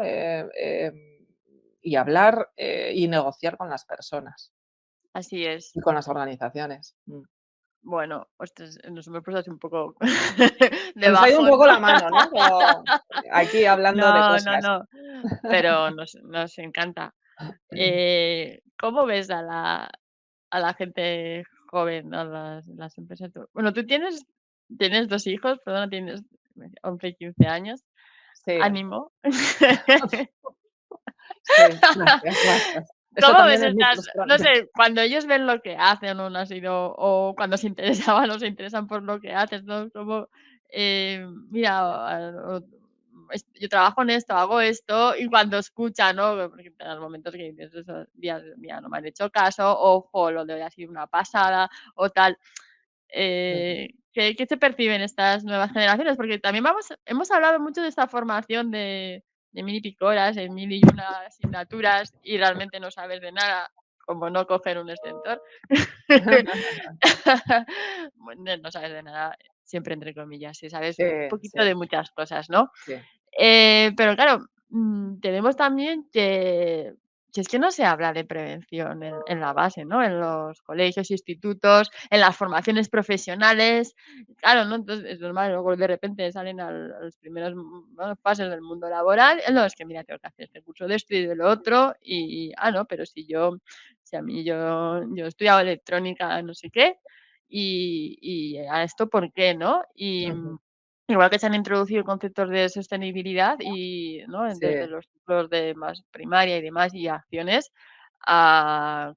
Y hablar y negociar con las personas así es. y con las organizaciones. bueno, ostras, nos hemos puesto así un poco Se de nos ha ido un bajón, poco ¿no? la mano, ¿no? Como aquí hablando de No, no, cosas. no, pero nos encanta. ¿Cómo ves a la gente joven, ¿no? Las empresas? Bueno, tú tienes 2 hijos, perdona, tienes 11 y 15 años. Sí, Ánimo. sí, gracias, gracias. Eso ¿Cómo ves también es muy estas? No frustrante. sé, cuando ellos ven lo que hacen, o no ha sido o cuando se interesaban o se interesan por lo que haces, ¿no? Como, mira, yo trabajo en esto, hago esto, y cuando escuchan, ¿no? Porque en los momentos que dices esos días, mira, no me han hecho caso, o jo, lo de hoy ha sido una pasada, o tal. Ujú, ¿Qué se perciben estas nuevas generaciones? Porque también hemos hablado mucho de esta formación de 1000 y pico horas, en 1000 y una asignaturas, y realmente no sabes de nada, como no coger un extentor. Bueno, no sabes de nada, siempre entre comillas, sí sabes sí, un sí, poquito de muchas cosas, ¿no? sí. Pero claro, tenemos también que es que no se habla de prevención en la base, ¿no? En los colegios, institutos, en las formaciones profesionales. Claro, ¿no? Entonces es normal, luego de repente salen a los primeros, bueno, pasos del mundo laboral. No, es que mira, tengo que hacer este curso de esto y de lo otro. No, pero si a mí yo he estudiado electrónica, no sé qué, y a esto, ¿por qué, no? Ujú, Igual que se han introducido conceptos de sostenibilidad y, ¿no? sí. Desde los ciclos de más primaria y demás y acciones,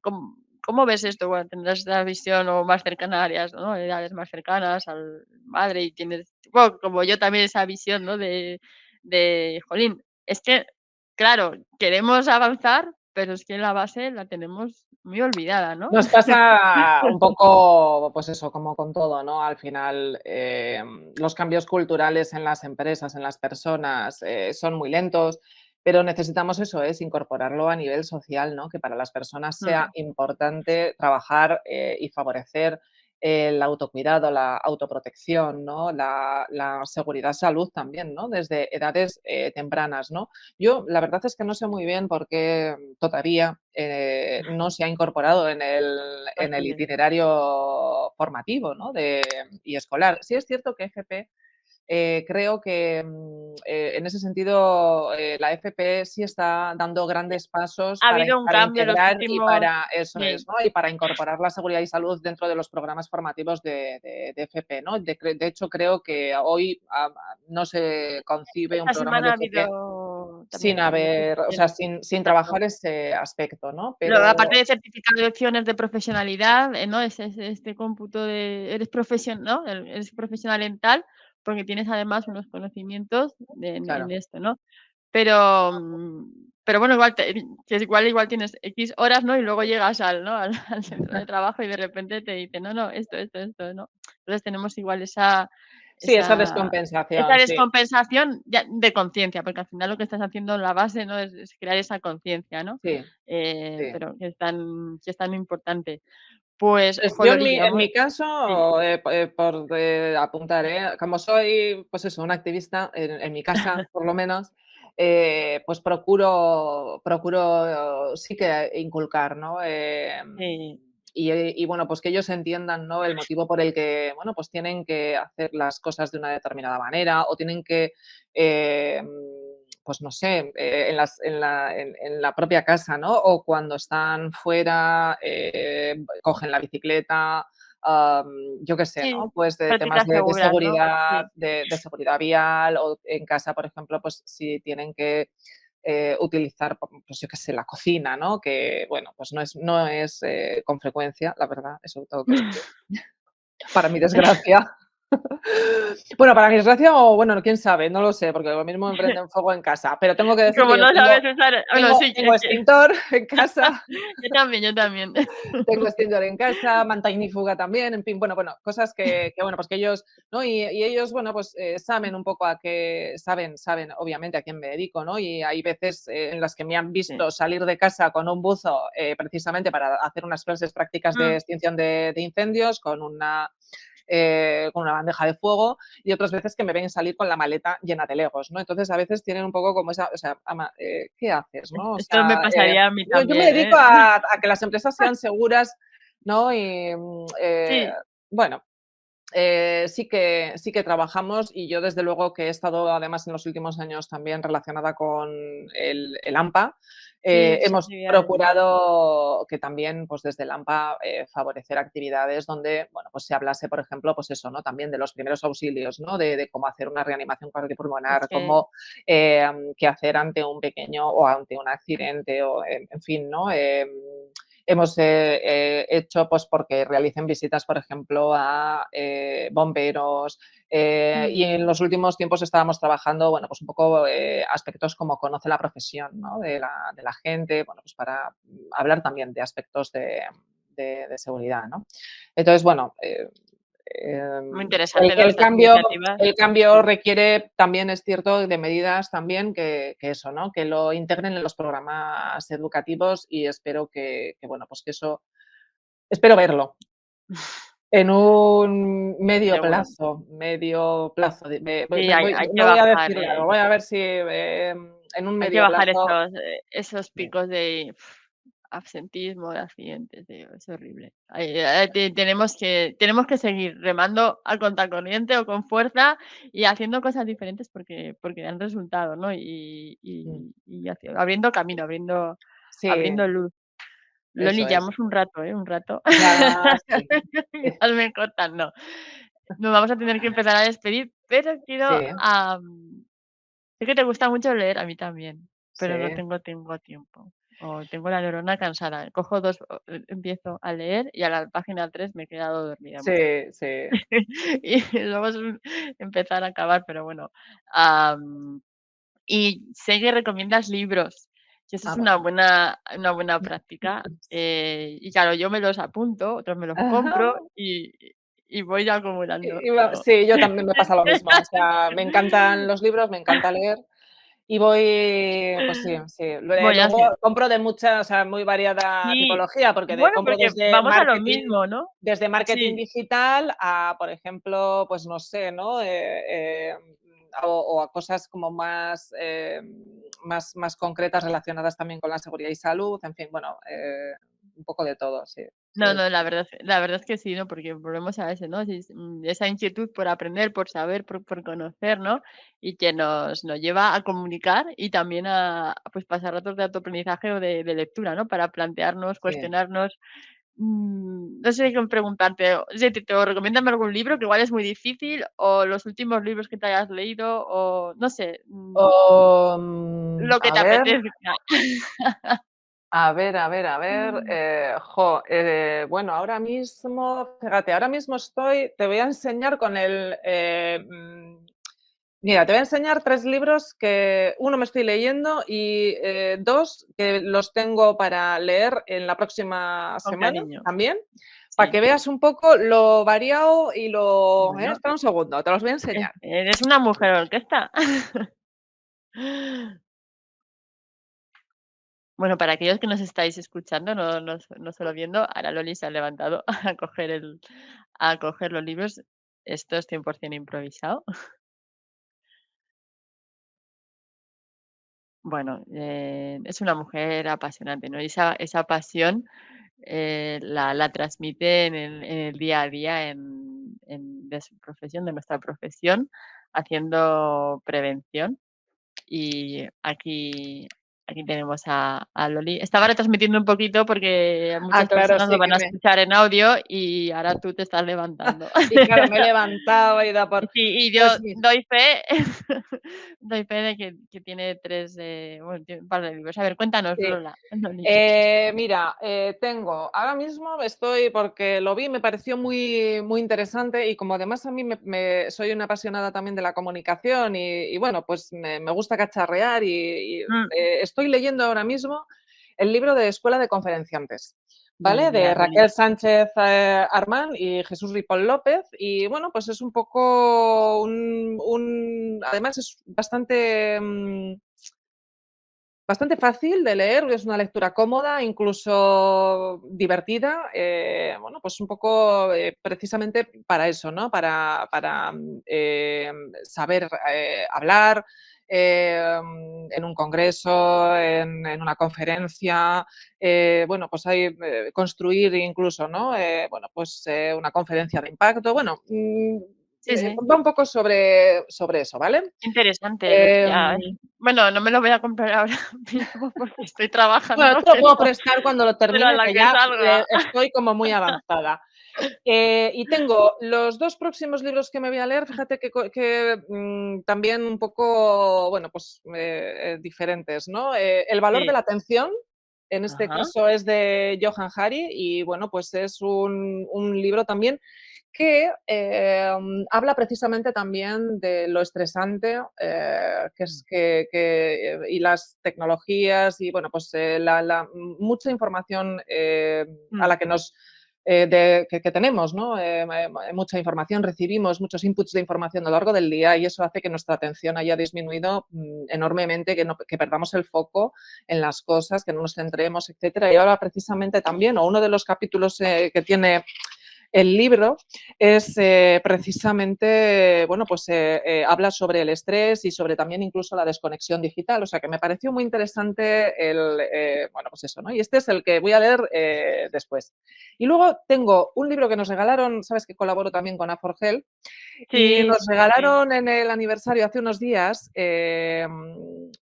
¿cómo ves esto? Bueno, tendrás esta visión o más cercana a áreas, ¿no? Edades más cercanas al madre y tienes, bueno, como yo también esa visión, ¿no? Jolín, es que, claro, queremos avanzar, pero es que la base la tenemos muy olvidada, ¿no? Nos pasa un poco, pues eso, como con todo, ¿no? Al final, los cambios culturales en las empresas, en las personas, son muy lentos, pero necesitamos eso, es incorporarlo a nivel social, ¿no? Que para las personas sea Mm, importante trabajar y favorecer el autocuidado, la autoprotección, ¿no? La seguridad salud también, ¿no? Desde edades tempranas, ¿no? Yo la verdad es que no sé muy bien por qué todavía no se ha incorporado pues en el bien. itinerario formativo, ¿no? Y escolar. Sí es cierto que FP, creo que en ese sentido la FP sí está dando grandes pasos Ha habido un para cambio en los integrar y últimos para, eso es, sí. ¿no? Y para incorporar la seguridad y salud dentro de los programas formativos de FP, ¿no? De hecho, creo que hoy no se concibe un Esta programa de semana ha FP habido sin también cambios haber, o sea, sin exacto. trabajar ese aspecto, ¿no? Luego, Pero aparte de certificado de opciones de profesionalidad, ¿no? Este cómputo de ¿no? Eres profesional en tal, porque tienes además unos conocimientos en claro, esto, ¿no? Pero, pero bueno, que es igual tienes X horas, ¿no? Y luego llegas ¿no? Al centro de trabajo y de repente te dicen: "No, no, esto", ¿no? Entonces tenemos igual sí, esa esa descompensación, sí, descompensación ya de conciencia, porque al final lo que estás haciendo en la base, ¿no? Es crear esa conciencia, ¿no? sí, sí. Pero que es tan importante. Pues, Pues yo jolín, en llevamos mi sí. caso, por apuntar, como soy, pues eso, una activista, en mi casa, por lo menos, pues procuro sí que inculcar, ¿no? Sí. Y bueno, pues que ellos entiendan, ¿no? El motivo por el que, bueno, pues tienen que hacer las cosas de una determinada manera o tienen que, pues no sé, en la propia casa, ¿no? O cuando están fuera, cogen la bicicleta, yo qué sé, Sí, ¿no? Pues de pero tú te temas aseguras, ¿no? Sí. de seguridad vial o en casa, por ejemplo, pues si tienen que utilizar, pues yo qué sé, la cocina, ¿no? Que, bueno, pues no es con frecuencia, la verdad, eso tengo que decir, para mi desgracia. Bueno, para mi desgracia o bueno, quién sabe, no lo sé, porque lo mismo me prenden fuego en casa, pero tengo que decir Como que yo no tengo sabes usar bueno, tengo sí, tengo extintor en casa. yo también, yo también. Tengo extintor en casa, manta ignífuga también, en fin, bueno, cosas que, bueno, pues que ellos, ¿no? Y ellos, bueno, pues saben un poco saben obviamente a quién me dedico, ¿no? Y hay veces en las que me han Sí. visto salir de casa con un buzo precisamente para hacer unas clases prácticas de Mm, extinción de incendios, con una bandeja de fuego y otras veces que me ven salir con la maleta llena de Legos, ¿no? Entonces a veces tienen un poco como esa, o sea, ama, ¿qué haces, no? O esto me sea, pasaría a mí yo me también, dedico ¿eh? a que las empresas sean seguras, ¿no? Y, Sí, bueno, sí que trabajamos y yo desde luego que he estado además en los últimos años también relacionada con el AMPA. Sí, sus Hemos actividades. procurado que también pues desde el AMPA favorecer actividades donde bueno, pues se hablase, por ejemplo, pues eso, ¿no? También de los primeros auxilios, ¿no? De cómo hacer una reanimación Es cardiopulmonar, que cómo qué hacer ante un pequeño o ante un accidente o en fin, ¿no? Hemos hecho, pues, porque realicen visitas, por ejemplo, a bomberos, y en los últimos tiempos estábamos trabajando, bueno, pues un poco aspectos como conoce la profesión, ¿no? De la gente, bueno, pues para hablar también de aspectos de seguridad, ¿no? Entonces, bueno, muy em, interesante, ¿no? Estas iniciativas. el cambio Sí. requiere también, es cierto, de medidas también que eso, ¿no? Que lo integren en los programas educativos y espero bueno, pues que eso espero verlo en un Seguro. medio plazo, de Sí, hay que no voy a bajar, decir largo, voy a ver si, en un hay que medio bajar plazo. esos Sí, picos de absentismo, de accidentes, es horrible. Tenemos que seguir remando a contracorriente o con fuerza y haciendo cosas diferentes porque dan resultado, ¿no? mm, Y abriendo camino, sí, abriendo luz. Loli, eso es. llevamos un rato, ¿eh? Un rato. Ya, sí, Ya me cortan, no. Nos vamos a tener que empezar a despedir, pero quiero, sí, sé que te gusta mucho leer, a mí también, pero no sí, tengo tiempo, o tengo la neurona cansada. Cojo 2 empiezo a leer y a la página 3 me he quedado dormida muchas sí, veces. sí, Y luego es empezar a acabar, pero bueno, am, y sé que recomiendas libros, y eso es ah, bueno. una buena práctica, y claro, yo me los apunto, otros me los compro y voy acumulando. Sí, yo también me pasa lo mismo. O sea, me encantan los libros, me encanta leer y voy, pues sí, sí. Voy Luego así. compro de mucha, o sea, muy variada Sí, tipología, porque bueno, compro porque vamos a lo mismo, ¿no? desde marketing Sí. digital a, por ejemplo, pues no sé, ¿no? O a cosas como más concretas relacionadas también con la seguridad y salud, en fin, bueno, un poco de todo, sí. Sí, No, no, la verdad es que sí, ¿no? Porque volvemos a eso, ¿no? Esa inquietud por aprender, por saber, por conocer, ¿no? Y que nos lleva a comunicar y también a, pues, pasar ratos de autoaprendizaje o de lectura, ¿no? Para plantearnos, sí. cuestionarnos. No sé qué preguntarte, o sea, te recomiéndame algún libro que igual es muy difícil, o los últimos libros que te hayas leído, o no sé, lo que A te ver. apetezca. A ver, bueno, ahora mismo, fíjate, ahora mismo te voy a enseñar mira, te voy a enseñar 3 libros que uno me estoy leyendo y 2 que los tengo para leer en la próxima Con semana cariño, también, para sí. que veas un poco lo variado Bueno, espera un segundo, te los voy a enseñar. eres una mujer orquesta. Bueno, para aquellos que nos estáis escuchando, no solo viendo, ahora Loli se ha levantado a coger los libros. Esto es 100% improvisado. Bueno, es una mujer apasionante, ¿no? Y esa pasión, la transmite en el día a día de su profesión, de nuestra profesión, haciendo prevención. Y aquí tenemos a Loli. Estaba retransmitiendo un poquito porque Ah, muchas claro, personas lo sí van a escuchar en audio y ahora tú te estás levantando. y claro, me he levantado, he ido a Y por sí, y yo pues mira. doy fe doy fe de que tiene 3, bueno, tiene un par de libros. A ver, cuéntanos, Sí. Lola, Loli. Mira, tengo, ahora mismo estoy, porque lo vi, me pareció muy interesante y como además a mí soy una apasionada también de la comunicación y bueno, pues me gusta cacharrear Mm, estoy leyendo ahora mismo el libro de Escuela de Conferenciantes, ¿vale? Mira, De Loli. Raquel Sánchez Armán y Jesús Ripoll López y bueno, pues es un poco además es bastante fácil de leer, es una lectura cómoda, incluso divertida, bueno, pues un poco, precisamente para eso, ¿no? Para saber, hablar, en un congreso, en una conferencia, bueno, pues hay construir incluso, ¿no? Bueno, pues una conferencia de impacto, bueno, Sí, sí. va un poco sobre eso, ¿vale? Interesante. Ya, Em, bueno, no me lo voy a comprar ahora mismo porque estoy bueno, trabajando, te lo puedo prestar cuando lo pero a termine, la que que ya salga. estoy como muy avanzada. Y tengo los 2 próximos libros que me voy a leer, fíjate que también un poco, bueno, pues, diferentes, ¿no? El valor de Sí. la atención, en este Ajá. caso es de Johann Hari y, bueno, pues es un libro también que, habla precisamente también de lo estresante, que es y las tecnologías y, bueno, pues, mucha información, a Mm. la que nos que tenemos, ¿no? Mucha información, recibimos muchos inputs de información a lo largo del día y eso hace que nuestra atención haya disminuido enormemente, que perdamos el foco en las cosas, que no nos centremos, etcétera. Y ahora precisamente también, o uno de los capítulos que tiene el libro es precisamente, bueno, pues habla sobre el estrés y sobre también incluso la desconexión digital. O sea que me pareció muy interesante bueno, pues eso, ¿no? Y este es el que voy a leer después. Y luego tengo un libro que nos regalaron, sabes que colaboro también con A4Gel, y Sí, nos sí. regalaron en el aniversario hace unos días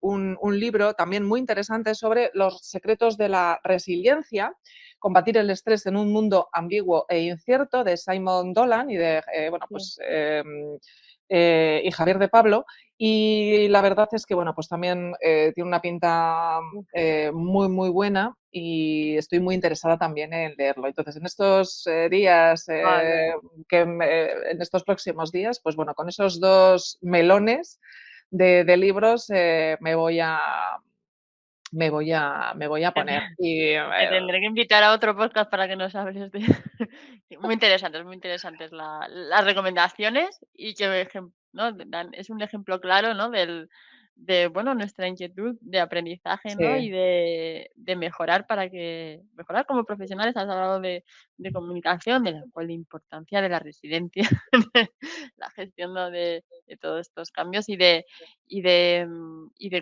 un libro también muy interesante sobre los secretos de la resiliencia, combatir el estrés en un mundo ambiguo e incierto, de Simon Dolan y de, bueno, Sí. pues, y Javier de Pablo. Y la verdad es que, bueno, pues también tiene una pinta muy, muy buena y estoy muy interesada también en leerlo. Entonces, en estos días, Vale. en estos próximos días, pues bueno, con esos 2 melones de libros, me voy a poner. Y, Te tendré que invitar a otro podcast para que nos hables de sí, muy interesantes las recomendaciones y que ¿no? Dan es un ejemplo claro, ¿no? De, bueno, nuestra inquietud de aprendizaje, ¿no? Y sí, de mejorar mejorar como profesionales. Has hablado de comunicación, de la importancia de la resiliencia, de la gestión, ¿no? De todos estos cambios y de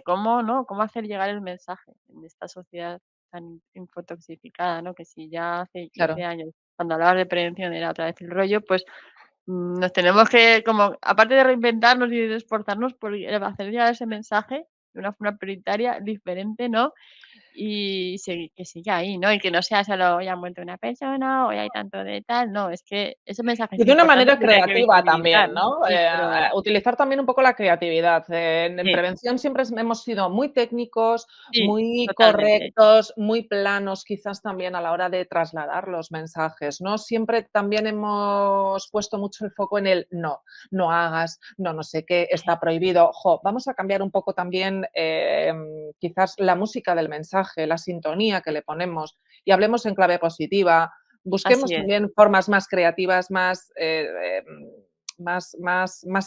cómo, ¿no? Cómo hacer llegar el mensaje en esta sociedad tan infotoxificada, ¿no? Que si ya hace 15 claro. años, cuando hablabas de prevención era otra vez el rollo, pues, nos tenemos que como, aparte de reinventarnos y de esforzarnos por hacer llegar ese mensaje de una forma prioritaria, diferente, ¿no? Y que siga ahí, ¿no? Y que no sea solo hoy ha muerto una persona, hoy hay tanto de tal, no, es que ese mensaje Y es de una importante, manera pero hay que creativa visibilizar, también, ¿no? sí, pero Utilizar también un poco la creatividad. En sí, prevención siempre hemos sido muy técnicos, sí, muy totalmente. correctos, muy planos, quizás también a la hora de trasladar los mensajes, ¿no? Siempre también hemos puesto mucho el foco en el no, no hagas, no, no sé qué, está prohibido. Jo, vamos a cambiar un poco también quizás la música del mensaje, la sintonía que le ponemos y hablemos en clave positiva. Busquemos Así es. también formas más creativas, más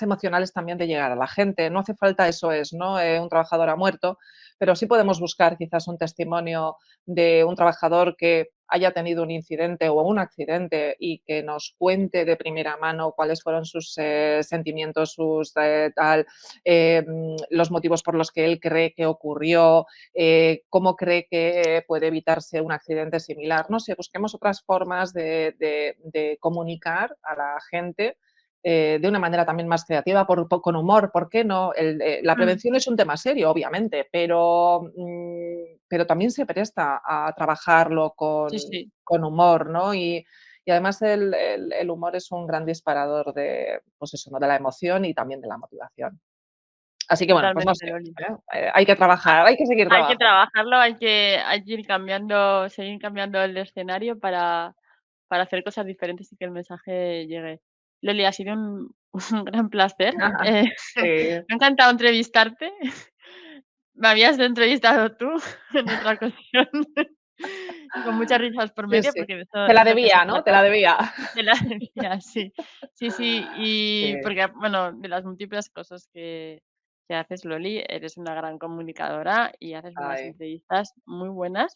emocionales también de llegar a la gente. No hace falta, eso es, ¿no? Un trabajador ha muerto, pero sí podemos buscar quizás un testimonio de un trabajador que haya tenido un incidente o un accidente y que nos cuente de primera mano cuáles fueron sus sentimientos, los motivos por los que él cree que ocurrió, cómo cree que puede evitarse un accidente similar. No sé, busquemos otras formas de comunicar a la gente de una manera también más creativa, con humor, ¿por qué no? La Mm, prevención es un tema serio, obviamente, pero también se presta a trabajarlo sí, sí. con humor, ¿no? Y además el humor es un gran disparador de, pues eso, ¿no? De la emoción y también de la motivación. Así que bueno, pues no Totalmente, sé, Loli. hay que Ha trabajar, hay que seguir hay que trabajando. trabajarlo, hay que ir cambiando, seguir cambiando el escenario para hacer cosas diferentes y que el mensaje llegue. Loli, ha sido un un gran placer, Sí, me ha encantado entrevistarte. Me habías entrevistado tú en otra ocasión, y con muchas risas por sí, medio, sí. porque de eso Te la es lo que se debía, ¿no? Te trata. la debía. De la energía, sí. Sí, sí, Sí, y porque, bueno, de las múltiples cosas que haces, Loli, eres una gran comunicadora y haces unas ay. entrevistas muy buenas.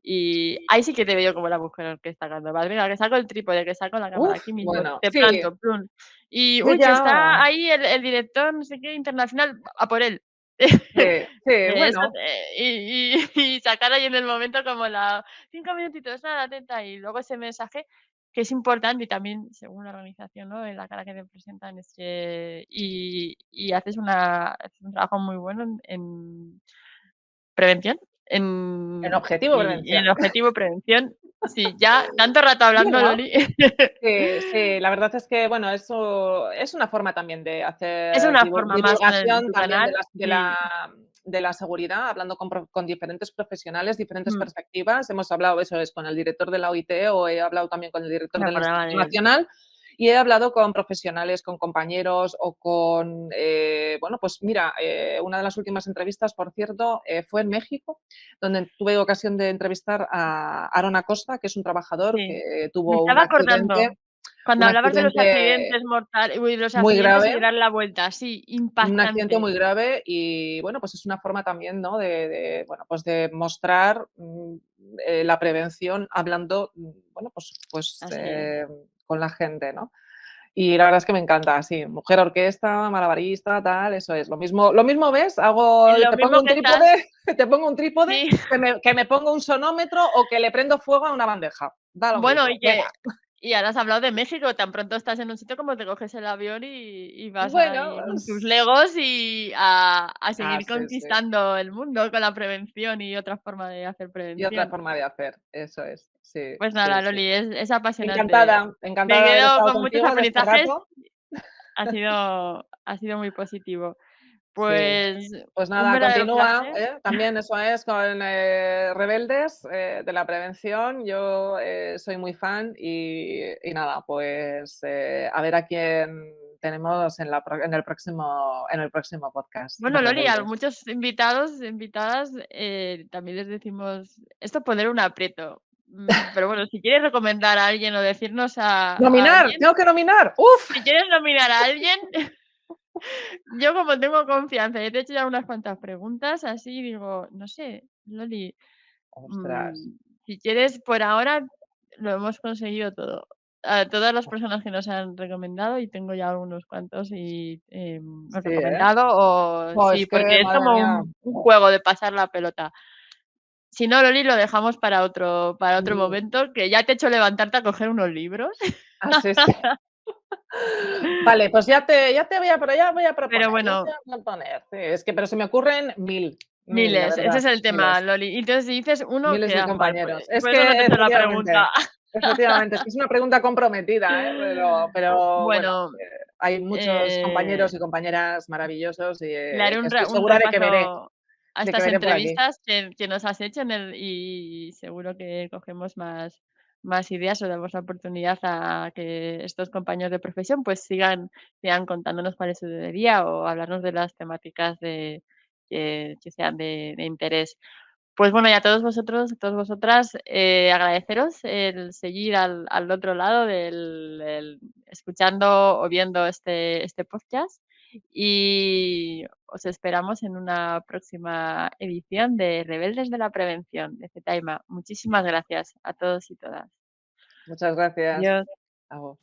Y ahí sí que te veo como la mujer orquesta cuando vas: "Venga, que saco el trípode, que saco la cámara, Uf, aquí mismo, bueno, te sí, planto, plum". Y, yo uy, que ya está ahí el director no sé qué internacional, a por él. Sí, de eso, bueno, y sacar ahí en el momento como la 5 minutitos, nada, atenta, y luego ese mensaje que es importante y también según la organización, ¿no? En la cara que te presentan es que y haces un trabajo muy bueno en prevención, en en objetivo y en prevención. objetivo prevención. Sí, ya tanto rato hablando, Bueno, Loli. sí, sí, la verdad es que, bueno, eso es una forma también de Es hacer una forma más de divulgación tu también canal, sí. de la seguridad, hablando con diferentes profesionales, diferentes Mm, perspectivas. Hemos hablado, eso es, con el director de la OIT o he hablado también con el director me del acordaba Instituto de él. Nacional y he hablado con profesionales, con compañeros o con, bueno, pues mira, una de las últimas entrevistas, por cierto, fue en México, donde tuve ocasión de entrevistar a Aaron Acosta, que es un trabajador Sí. que Me tuvo estaba acordando, cuando un hablabas de los accidente accidentes mortales, uy, los muy accidentes grave, y dar la vuelta, sí, un accidente impactante. muy grave y, bueno, pues es una forma también, ¿no? Bueno, pues de mostrar, la prevención hablando, bueno, Así es. con la gente, ¿no? Y la verdad es que me encanta, sí, mujer orquesta, malabarista, tal, eso es. Lo mismo ves, Y hago lo te pongo mismo un que estás trípode te pongo un trípode, sí. que me pongo un sonómetro o que le prendo fuego a una bandeja. Da lo Bueno, mismo. Venga. y ahora has hablado de México, tan pronto estás en un sitio como te coges el avión y vas Bueno, ahí con tus legos y a seguir sí, sí. conquistando el mundo con la prevención y otra forma de hacer Y otra prevención. forma de hacer, eso es. Sí, Pues sí, nada, sí. Loli, es apasionante. Encantada, Me encantada de haber quedo estado con muchos contigo en este aprendizajes, rato. ha sido muy positivo. Sí. Pues Pues un nada, verdadero continúa, placer. también eso es con, Rebeldes, de la prevención. Yo, soy muy fan y nada, pues, a ver a quién tenemos en el próximo podcast de Bueno, Loli, a Rebeldes. muchos invitados, invitadas, también les decimos esto poner un aprieto. Pero bueno, si quieres recomendar a alguien o decirnos a ¡Nominar! alguien, ¡Tengo que nominar! ¡Uf! si quieres nominar a alguien, yo como tengo confianza y te he hecho ya unas cuantas preguntas, así digo, no sé, Loli, Ostras. si quieres, por ahora lo hemos conseguido todo. A todas las personas que nos han recomendado, y tengo ya unos cuantos y Sí, ¿eh? recomendado, o Jo, sí, es que, porque es madre como mía. un juego de pasar la pelota. Si no, Loli, lo dejamos para otro Mm, momento, que ya te he hecho levantarte a coger unos libros. sí, sí. Vale, pues ya voy a Pero proponer, bueno, Sí, es que pero se me ocurren mil, la miles, ese verdad, es el tema, miles, Loli. Y entonces, si dices uno, miles de quedas mal. compañeros. Es Por eso no te que he hecho la pregunta. efectivamente, es que es una pregunta comprometida, ¿eh? Pero bueno, Bueno, hay muchos eh compañeros y compañeras maravillosos y, le haré que estoy un segura repaso a de que estas veré por aquí. entrevistas que nos has hecho y seguro que cogemos más ideas o damos la oportunidad a que estos compañeros de profesión pues sigan contándonos cuál es su día a día o hablarnos de las temáticas que sean de interés. Pues bueno, y a todos vosotros, a todas vosotras, agradeceros el seguir al otro lado escuchando o viendo este podcast. Y os esperamos en una próxima edición de Rebeldes de la Prevención, de Zetaima. Muchísimas gracias a todos y todas. Muchas gracias. Adiós. Agur.